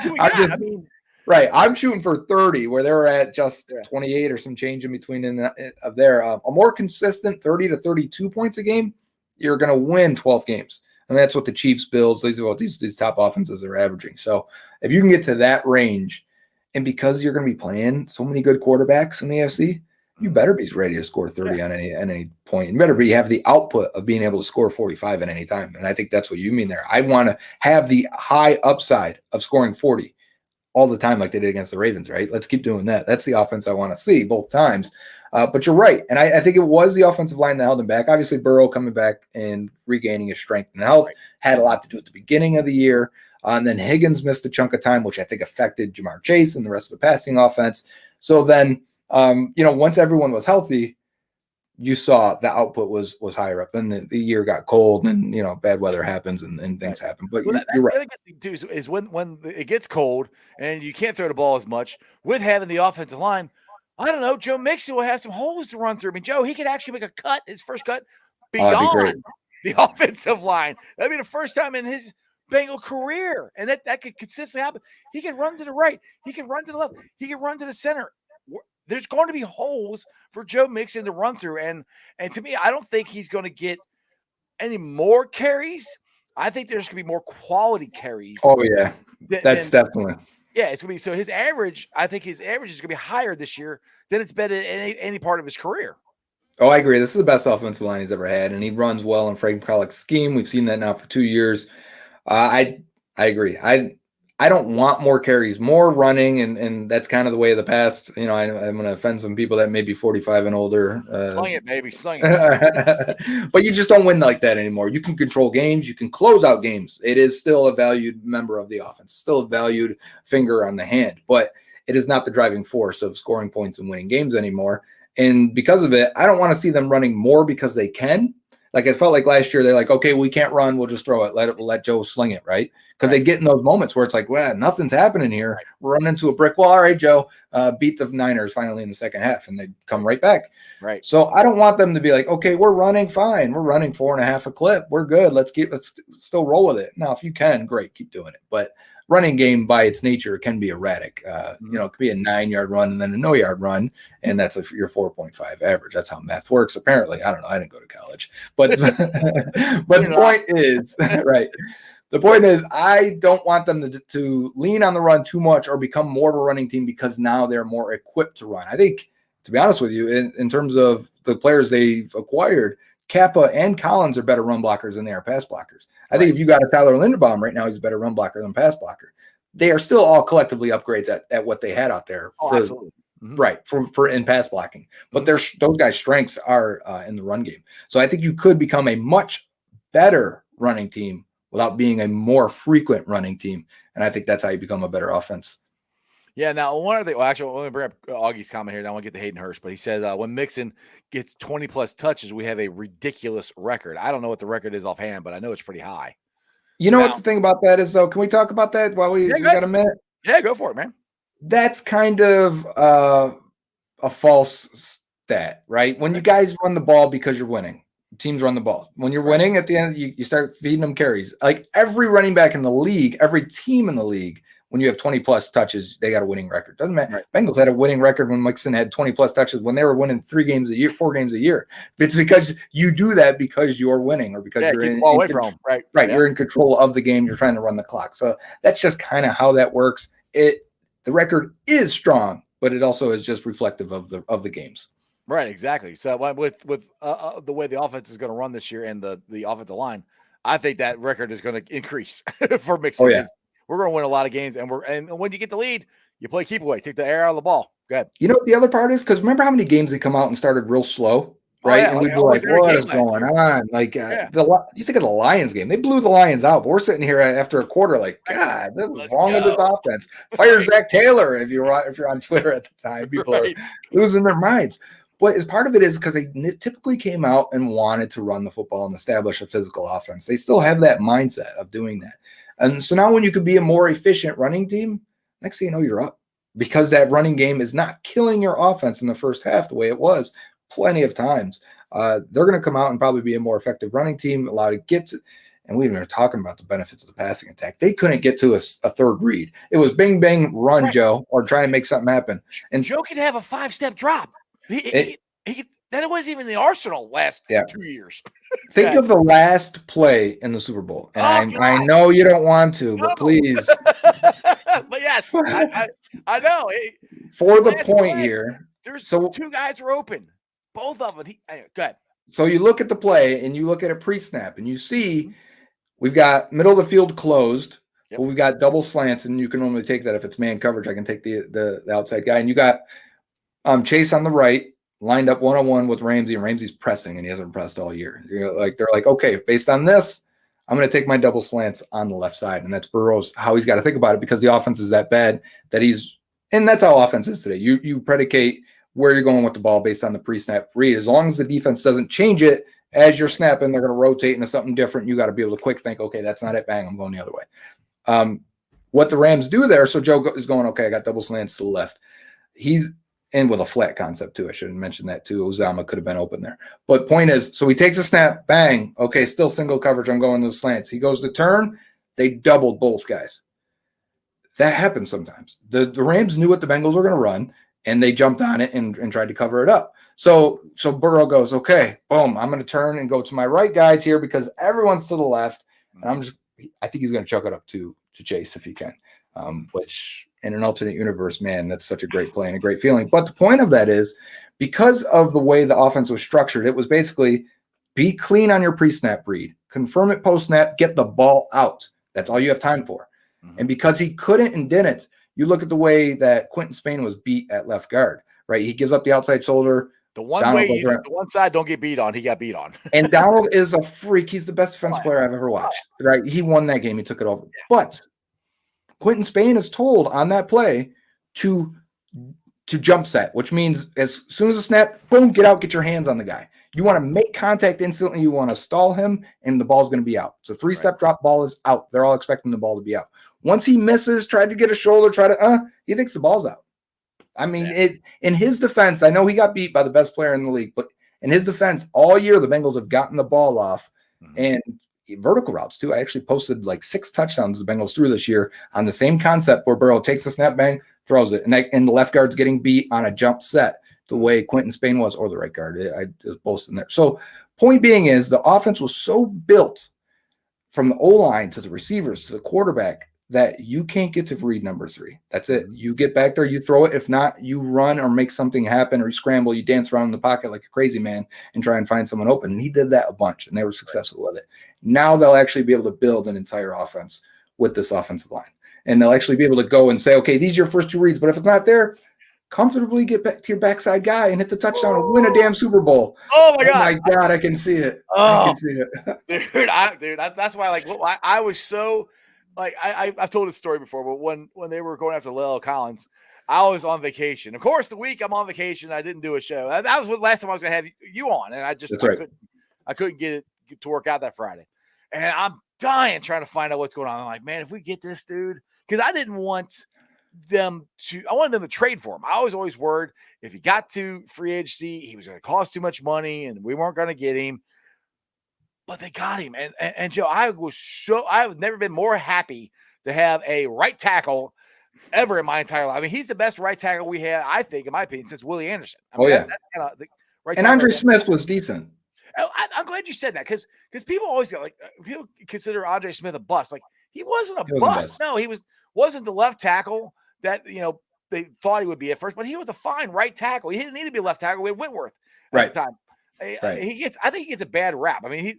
Right. I'm shooting for 30, where they were at just 28 or some change in between of there. A more consistent 30 to 32 points a game, you're going to win 12 games. And that's what the Chiefs, Bills, these are what these top offenses are averaging. So if you can get to that range, and because you're going to be playing so many good quarterbacks in the AFC, you better be ready to score 30 on any point. You better have the output of being able to score 45 at any time. And I think that's what you mean there. I want to have the high upside of scoring 40 all the time like they did against the Ravens, right? Let's keep doing that. That's the offense I want to see both times. But you're right. And I think it was the offensive line that held him back. Obviously, Burrow coming back and regaining his strength and health had a lot to do at the beginning of the year. And then Higgins missed a chunk of time, which I think affected Jamar Chase and the rest of the passing offense. So then, once everyone was healthy, you saw the output was higher up. Then the year got cold and, bad weather happens and things happen. But you're right. The other good thing, too, is when it gets cold and you can't throw the ball as much, with having the offensive line, I don't know, Joe Mixon will have some holes to run through. I mean, Joe, he could actually make a cut, his first cut, beyond the offensive line. That'd be the first time in his Bengal career. And that could consistently happen. He can run to the right. He can run to the left. He can run to the center. There's going to be holes for Joe Mixon to run through. And to me, I don't think he's going to get any more carries. I think there's going to be more quality carries. Oh, yeah. That's definitely. Yeah, it's going to be. So I think his average is going to be higher this year than it's been in any part of his career. Oh, I agree. This is the best offensive line he's ever had, and he runs well in Frank Pollock's scheme. We've seen that now for 2 years. I agree. I don't want more carries, more running, and that's kind of the way of the past. I'm going to offend some people that may be 45 and older. Sling it, baby. Sling it. But you just don't win like that anymore. You can control games. You can close out games. It is still a valued member of the offense, still a valued finger on the hand, but it is not the driving force of scoring points and winning games anymore. And because of it, I don't want to see them running more because they can. Like it felt like last year, they're like, okay, we can't run. We'll just throw it. Let Joe sling it, right? Because they get in those moments where it's like, well, nothing's happening here. Right. We're running into a brick wall. All right, Joe, beat the Niners finally in the second half, and they come right back. Right. So I don't want them to be like, okay, we're running fine. We're running 4.5 a clip. We're good. Let's still roll with it. Now, if you can, great, keep doing it. But running game by its nature can be erratic. It could be a 9-yard run and then a no-yard run, and that's your 4.5 average. That's how math works, apparently. I don't know. I didn't go to college. But the point is, right, the point is I don't want them to lean on the run too much or become more of a running team because now they're more equipped to run. I think, to be honest with you, in terms of the players they've acquired, Kappa and Collins are better run blockers than they are pass blockers. I think if you got a Tyler Linderbaum right now, he's a better run blocker than pass blocker. They are still all collectively upgrades at what they had out there. Absolutely. Right, for in pass blocking. But those guys' strengths are in the run game. So I think you could become a much better running team without being a more frequent running team. And I think that's how you become a better offense. Yeah, now one other thing, actually, let me bring up Augie's comment here. I want to get to Hayden Hurst, but he said when Mixon gets 20-plus touches, we have a ridiculous record. I don't know what the record is offhand, but I know it's pretty high. What's the thing about that is, though, can we talk about that while we got a minute? Yeah, go for it, man. That's kind of a false stat, right? When you guys run the ball because you're winning, teams run the ball. When you're winning at the end, you start feeding them carries. Like every running back in the league, every team in the league when you have 20 plus touches, they got a winning record. Doesn't matter. Right. Bengals had a winning record when Mixon had 20 plus touches when they were winning 4 games a year. It's because you do that because you're winning or because you're keep the ball away from them. Right. Right. Yeah. You're in control of the game. You're trying to run the clock. So that's just kind of how that works. The record is strong, but it also is just reflective of the games. Right, exactly. So with the way the offense is going to run this year and the offensive line, I think that record is going to increase for Mixon. Oh, yeah. We're going to win a lot of games, and when you get the lead, you play keep away, take the air out of the ball. Go ahead. You know what the other part is? Because remember how many games they come out and started real slow, right? Oh, yeah. And we'd be like, what is going on? Like, you think of the Lions game. They blew the Lions out, but we're sitting here after a quarter like, God, what's wrong with this offense? Fire Zach Taylor if you're on Twitter at the time. People are losing their minds. But as part of it is because they typically came out and wanted to run the football and establish a physical offense. They still have that mindset of doing that. And so now when you could be a more efficient running team, next thing you know, you're up. Because that running game is not killing your offense in the first half the way it was plenty of times. They're going to come out and probably be a more effective running team, allow to get to, and we even were talking about the benefits of the passing attack. They couldn't get to a third read. It was bing, bang, run, right. Joe, or try and make something happen. And Joe can have a 5-step drop. That wasn't even the arsenal last 2 years. Think of the last play in the Super Bowl. And I know you don't want to, but please. But yes, I know. For the point here. There's 2 guys were open. Both of them. Go ahead. So you look at the play and you look at a pre-snap and you see we've got middle of the field closed. But we've got double slants, and you can normally take that if it's man coverage. I can take the outside guy. And you got Chase on the right, lined up one-on-one with Ramsey, and Ramsey's pressing, and he hasn't pressed all year. They're like, okay, based on this, I'm going to take my double slants on the left side, and that's Burrow's how he's got to think about it because the offense is that bad that and that's how offense is today. You predicate where you're going with the ball based on the pre-snap read. As long as the defense doesn't change it as you're snapping, they're going to rotate into something different. You got to be able to quick think, okay, that's not it. Bang, I'm going the other way. What the Rams do there, so Joe is going, okay, I got double slants to the left. He's in with a flat concept too. I should have mentioned that too. Uzama could have been open there. But point is, so he takes a snap, bang, okay, still single coverage. I'm going to the slants. He goes to turn. They doubled both guys. That happens sometimes. The Rams knew what the Bengals were going to run, and they jumped on it and tried to cover it up. So Burrow goes, okay, boom, I'm going to turn and go to my right guys here because everyone's to the left. And I think he's going to chuck it up to Chase if he can, which in an alternate universe, man, that's such a great play and a great feeling. But the point of that is because of the way the offense was structured, it was basically be clean on your pre-snap read, confirm it post-snap, get the ball out. That's all you have time for. Mm-hmm. And because he couldn't and didn't, you look at the way that Quentin Spain was beat at left guard, right? He gives up the outside shoulder. The one side don't get beat on, he got beat on. And Donald is a freak. He's the best defense player I've ever watched, right? He won that game. He took it over. Yeah. But Quentin Spain is told on that play to jump set, which means as soon as a snap, boom, get out, get your hands on the guy. You want to make contact instantly. You want to stall him, and the ball's going to be out. So 3-step drop, ball is out. They're all expecting the ball to be out. Once he misses, tried to get a shoulder, he thinks the ball's out. I mean, in his defense, I know he got beat by the best player in the league, but in his defense, all year the Bengals have gotten the ball off and vertical routes too. I actually posted like 6 touchdowns the Bengals threw this year on the same concept where Burrow takes the snap, bang, throws it, and the left guard's getting beat on a jump set the way Quentin Spain was, or the right guard. I was both in there. So point being is the offense was so built from the O-line to the receivers to the quarterback that you can't get to read number 3. That's it. You get back there, you throw it. If not, you run or make something happen or you scramble, you dance around in the pocket like a crazy man and try and find someone open. And he did that a bunch, and they were successful with it. Now they'll actually be able to build an entire offense with this offensive line. And they'll actually be able to go and say, okay, these are your first 2 reads, but if it's not there, comfortably get back to your backside guy and hit the touchdown and win a damn Super Bowl. Oh my God. My God, I can see it. I can see it. Dude, that's why I was so I've told this story before, but when they were going after Lyle Collins, I was on vacation. Of course, the week I'm on vacation, I didn't do a show. That was what last time I was going to have you on, and I couldn't get it to work out that Friday. And I'm dying trying to find out what's going on. I'm like, man, if we get this dude, because I wanted them to trade for him. I was always worried if he got to free agency, he was going to cost too much money and we weren't going to get him. But they got him. And Joe, I've never been more happy to have a right tackle ever in my entire life. I mean, he's the best right tackle we had, I think, in my opinion, since Willie Anderson. I mean, yeah. that's kind of the right And tackle. Andre Smith was decent. I'm glad you said that because people always go like people consider Andre Smith a bust. Like he wasn't a He wasn't bust. bust. No, wasn't the left tackle that they thought he would be at first, but he was a fine right tackle. He didn't need to be left tackle. We had Whitworth at the time. Right. I think he gets a bad rap. I mean,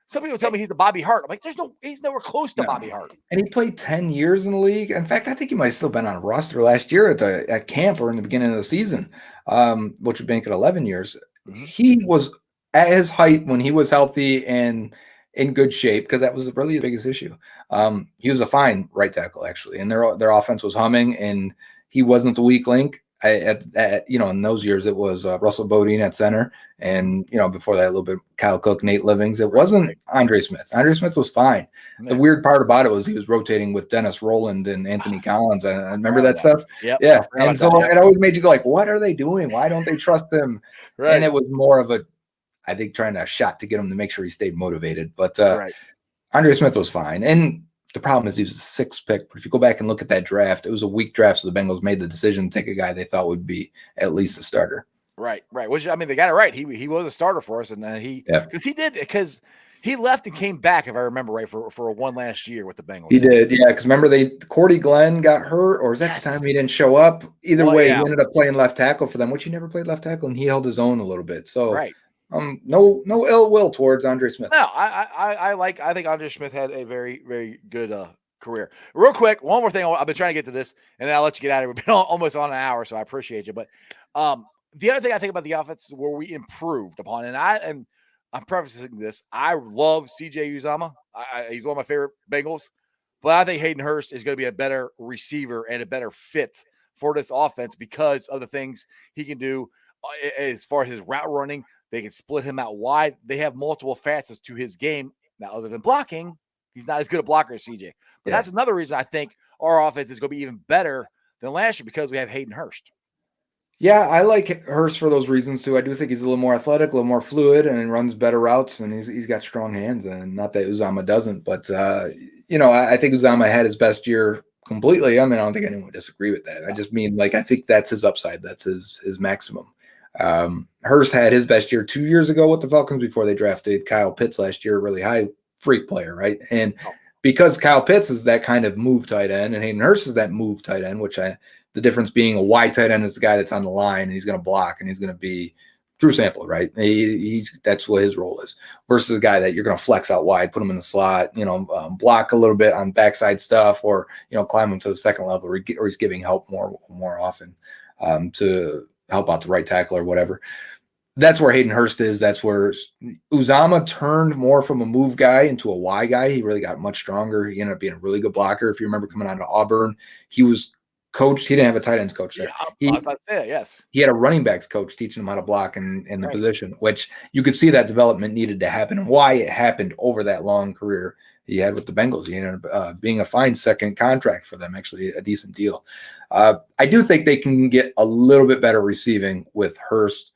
some people tell me he's the Bobby Hart. I'm like, he's nowhere close to Bobby Hart. And he played 10 years in the league. In fact, I think he might have still been on a roster last year at camp or in the beginning of the season, which would make it 11 years. Mm-hmm. He was at his height when he was healthy and in good shape, because that was really the biggest issue. He was a fine right tackle, actually, and their offense was humming, and he wasn't the weak link. In those years, it was Russell Bodine at center, and before that, a little bit Kyle Cook, Nate Livings. It wasn't Andre Smith. Andre Smith was fine. Yeah. The weird part about it was he was rotating with Dennis Roland and Anthony Collins. I remember that stuff. Yep. Yeah, and so it always made you go like, "What are they doing? Why don't they trust him?" Right. And it was more of I think trying a shot to get him to make sure he stayed motivated. But Andre Smith was fine, and the problem is he was the 6th pick, but if you go back and look at that draft, it was a weak draft, so the Bengals made the decision to take a guy they thought would be at least a starter. Right. Which, I mean, they got it right. He was a starter for us, and then because he left and came back, if I remember right, for one last year with the Bengals. He did, yeah, because remember Cordy Glenn got hurt, or was that the time he didn't show up? Either way, he ended up playing left tackle for them, which he never played left tackle, and he held his own a little bit. So no ill will towards Andre Smith. No, I think Andre Smith had a very, very good career. Real quick, one more thing. I've been trying to get to this, and then I'll let you get out of here. We've been almost on an hour, so I appreciate you. But the other thing I think about the offense is where we improved upon, and I'm prefacing this. I love CJ Uzomah. He's one of my favorite Bengals, but I think Hayden Hurst is going to be a better receiver and a better fit for this offense because of the things he can do as far as his route running. They can split him out wide. They have multiple facets to his game. Now, other than blocking, he's not as good a blocker as CJ. But that's another reason I think our offense is going to be even better than last year because we have Hayden Hurst. Yeah, I like Hurst for those reasons too. I do think he's a little more athletic, a little more fluid, and runs better routes, and he's got strong hands. And not that Uzomah doesn't, but I think Uzomah had his best year completely. I mean, I don't think anyone would disagree with that. I just mean I think that's his upside. That's his maximum. Hurst had his best year 2 years ago with the Falcons before they drafted Kyle Pitts last year, a really high freak player, right? And because Kyle Pitts is that kind of move tight end, and Hayden Hurst is that move tight end, the difference being a wide tight end is the guy that's on the line and he's going to block and he's going to be Drew Sample, right? That's what his role is, versus a guy that you're going to flex out wide, put him in the slot, block a little bit on backside stuff, or climb him to the second level, or he's giving help more often to help out the right tackle or whatever. That's where Hayden Hurst is. That's where Uzomah turned more from a move guy into a Y guy. He really got much stronger. He ended up being a really good blocker. If you remember coming out of Auburn, he was coached. He didn't have a tight ends coach there. Yeah, I was about to say, yes. He had a running backs coach teaching him how to block in the position, which you could see that development needed to happen, and why it happened over that long career he had with the Bengals. He ended up being a fine second contract for them, actually a decent deal. I do think they can get a little bit better receiving with Hurst.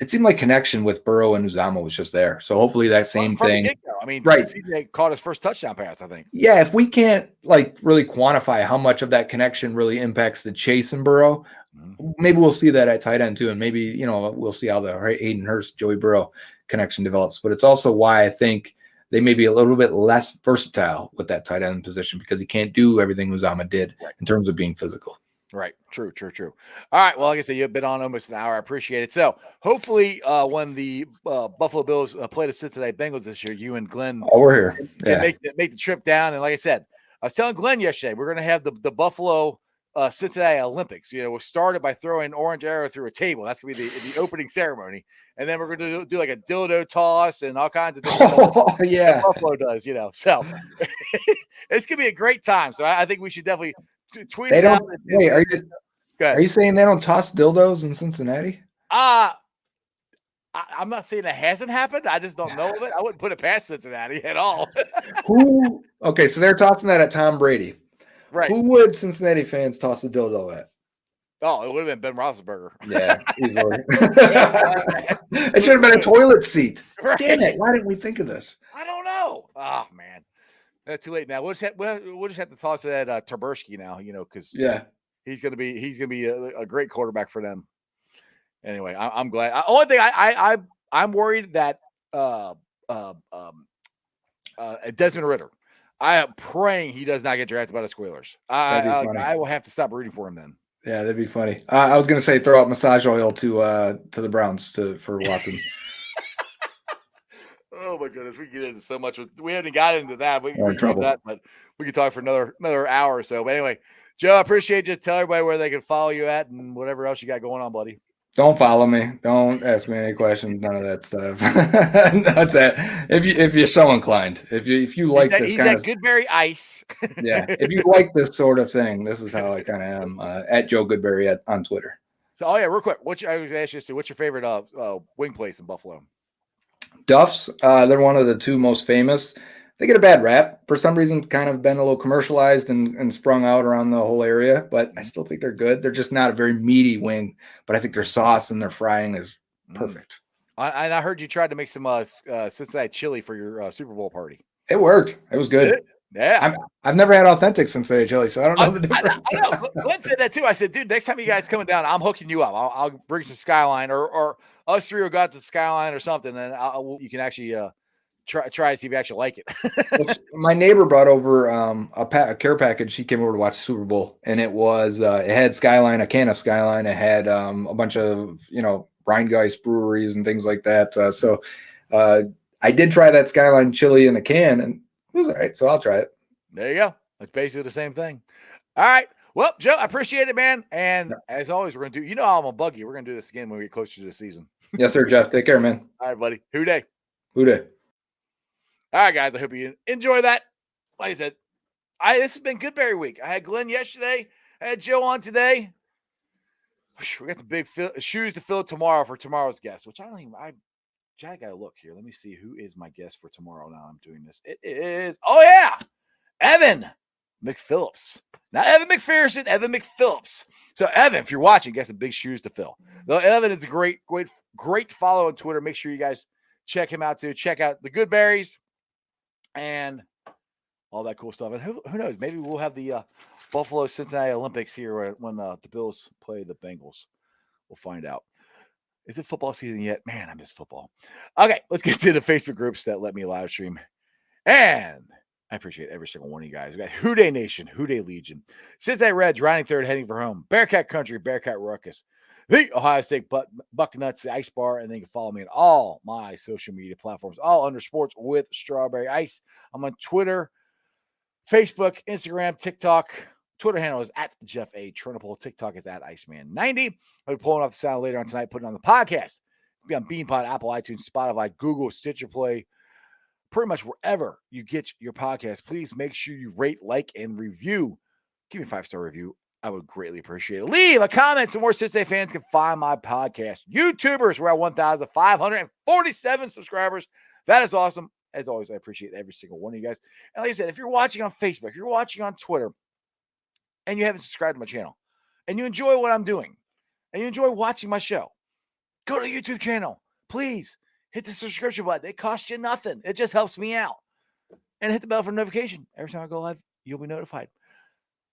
It seemed like connection with Burrow and Uzomah was just there. So hopefully that same thing. I mean, CJ caught his first touchdown pass, I think. Yeah, if we can't really quantify how much of that connection really impacts the chase and Burrow, maybe we'll see that at tight end too. And maybe, we'll see how the Hayden Hurst, Joey Burrow connection develops. But it's also why I think they may be a little bit less versatile with that tight end position, because he can't do everything Uzomah did in terms of being physical. Right. True. All right. Well, like I said, you've been on almost an hour. I appreciate it. So hopefully when the Buffalo Bills play the Cincinnati Bengals this year, you and Glenn we're here. Can make the trip down. And like I said, I was telling Glenn yesterday, we're going to have the Buffalo Cincinnati Olympics. We started by throwing an orange arrow through a table. That's going to be the opening ceremony. And then we're going to do like a dildo toss and all kinds of things. Yeah. Buffalo does, So it's going to be a great time. So I think we should definitely tweet they it don't, out. Wait, are you saying they don't toss dildos in Cincinnati? I'm not saying it hasn't happened. I just don't know of it. I wouldn't put it past Cincinnati at all. Okay, so they're tossing that at Tom Brady. Right. Who would Cincinnati fans toss a dildo at? Oh, it would have been Ben Roethlisberger. Yeah, easily. It should have been a toilet seat. Right. Damn it. Why didn't we think of this? I don't know. Oh, man. Too late now. We'll just have to toss it at Taberski now, because Yeah. he's gonna be a great quarterback for them. Anyway, I'm glad. Only thing I'm worried that Desmond Ritter. I am praying he does not get drafted by the Squealers. I will have to stop rooting for him then. Yeah, that'd be funny. I was gonna say throw out massage oil to the Browns for Watson. Oh my goodness, we get into so much. We haven't got into that. We in trouble. That, but we could talk for another hour or so. But anyway, Joe, I appreciate you. Tell everybody where they can follow you at and whatever else you got going on, buddy. Don't follow me. Don't ask me any questions. None of that stuff. That's it. If you're so inclined, if you like this he's kind at of Goodberry Ice. yeah, if you like this sort of thing, this is how I kind of am at Joe Goodberry on Twitter. So, real quick, I was going to ask you, what's your favorite wing place in Buffalo? Duff's. They're one of the two most famous. They get a bad rap for some reason, kind of been a little commercialized and sprung out around the whole area, but I still think they're good. They're just not a very meaty wing, but I think their sauce and their frying is perfect. I heard you tried to make some Cincinnati chili for your Super Bowl party. It worked. It was good. Yeah. I've never had authentic Cincinnati chili, so I don't know the difference. I know. Glenn said that too. I said, dude, next time you guys coming down, I'm hooking you up. I'll bring some Skyline or us three will go out to Skyline or something, and you can actually try to see if you actually like it. My neighbor brought over a care package. She came over to watch Super Bowl, and it was it had Skyline, a can of Skyline. It had a bunch of Rheingeist breweries and things like that. So I did try that Skyline chili in a can, and it was all right. So I'll try it. There you go. It's basically the same thing. All right. Well, Joe, I appreciate it, man. And as always, we're gonna do. I'm gonna bug you. We're gonna do this again when we get closer to the season. Yes, sir, Jeff. Take care, man. All right, buddy. Who day? Who day? All right, guys. I hope you enjoy that. Like I said, this has been Goodberry week. I had Glenn yesterday. I had Joe on today. We got the big shoes to fill tomorrow for tomorrow's guest, which I gotta look here. Let me see who is my guest for tomorrow. Now I'm doing this. It is Evan McPhillips. Not Evan McPherson, Evan McPhillips. So Evan, if you're watching, got some big shoes to fill. Now, Evan is a great follow on Twitter. Make sure you guys check him out too. Check out the Goodberries and all that cool stuff. And who knows? Maybe we'll have the Buffalo Cincinnati Olympics here when the Bills play the Bengals. We'll find out. Is it football season yet? Man, I miss football. Okay, let's get to the Facebook groups that let me live stream. And I appreciate every single one of you guys. We got Who Day Nation, Who Day Legion, Cincinnati Reds, riding third, heading for home, Bearcat Country, Bearcat Ruckus, the Ohio State Bucknuts, the Ice Bar, and then you can follow me on all my social media platforms, all under Sports with Strawberry Ice. I'm on Twitter, Facebook, Instagram, TikTok. Twitter handle is at Jeff A. Trinipole. TikTok is at Iceman90. I'll be pulling off the sound later on tonight, putting on the podcast. It'll be on BeanPod, Apple, iTunes, Spotify, Google, Stitcher Play, pretty much wherever you get your podcast. Please make sure you rate, like, and review. Give me a 5-star review. I would greatly appreciate it. Leave a comment so more Cincinnati fans can find my podcast. YouTubers, we're at 1,547 subscribers. That is awesome. As always, I appreciate every single one of you guys. And like I said, if you're watching on Facebook, if you're watching on Twitter, and you haven't subscribed to my channel, and you enjoy what I'm doing, and you enjoy watching my show, go to the YouTube channel. Please hit the subscription button. It costs you nothing. It just helps me out. And hit the bell for notification. Every time I go live, you'll be notified.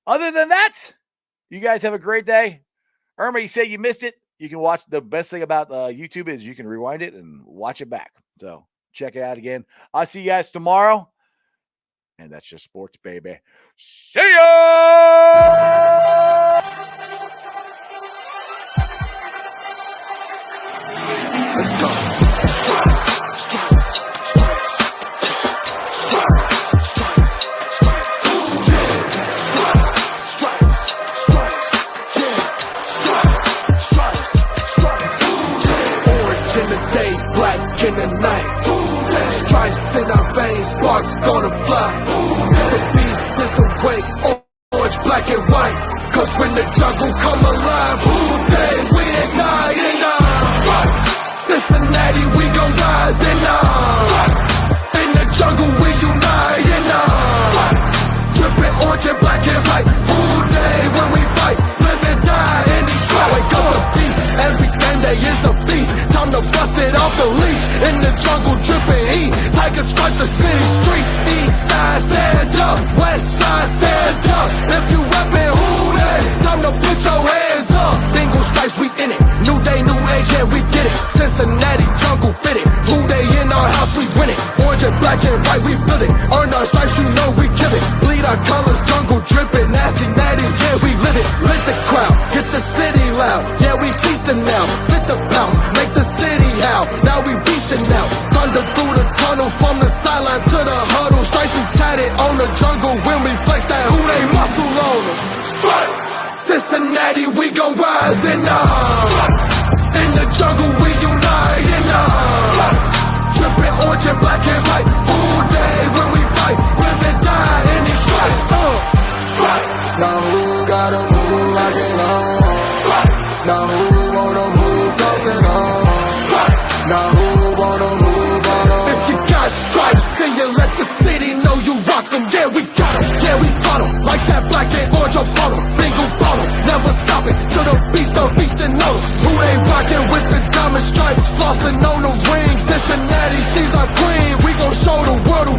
Other than that, you guys have a great day. Irma, you say you missed it. You can watch. The best thing about YouTube is you can rewind it and watch it back. So check it out again. I'll see you guys tomorrow. And that's just sports, baby. See ya! Let's go. Stripes, stripes, stripes, stripes, stripes, stripes, stripes, stripes, stripes, stripes, stripes. Orange in the day, black in the night. Stripes in our veins, sparks gonna fly. The beast is awake, orange, black, and white. Cause when the jungle come alive, who day we ignite in stripes. Cincinnati, we gon' rise in in the jungle, we unite in dripping orange and black and white. Who day when we fight, live and die in these stripes. Wake up the beast, every day is a feast. Time to bust it off the leash. In the jungle, dripping heat. Tigers strike the city streets. East East side, stand up. West side, stand up. If you reppin' who they, time to put your hands up. Bengals stripes, we in it. New day, new age, yeah, we get it. Cincinnati jungle fitted. Who they in our house, we win it. Orange and black and white, we build it. Earn our stripes, you know we kill it. Bleed our colors, jungle drippin'. Nasty, natty, yeah, we live it. Lit the crowd, get the city loud. Yeah, we feastin' now. Fit the pounce, make the city howl. Now we beastin' now. Thunder through the tunnel, from the sideline to the huddle. Stripes we tatted on the jungle when we flex that who they muscle on them. Stripes, Cincinnati, we gon' rise in in the jungle, we unite in drippin' orange and black and white. All day when we fight, live and die in these stripes. Stripes. Now who gotta move like it on? Stripes. Now who wanna move crossing on? Stripes. Now who wanna move on? If you got stripes and you let the city know you rock them, yeah we got them, yeah we fought them. Like that black and orange Apollo, bingo bottle, never stop it till the beast and know who they rockin' with the diamond stripes, flossin' on the ring. Cincinnati, she's our queen. We gon' show the world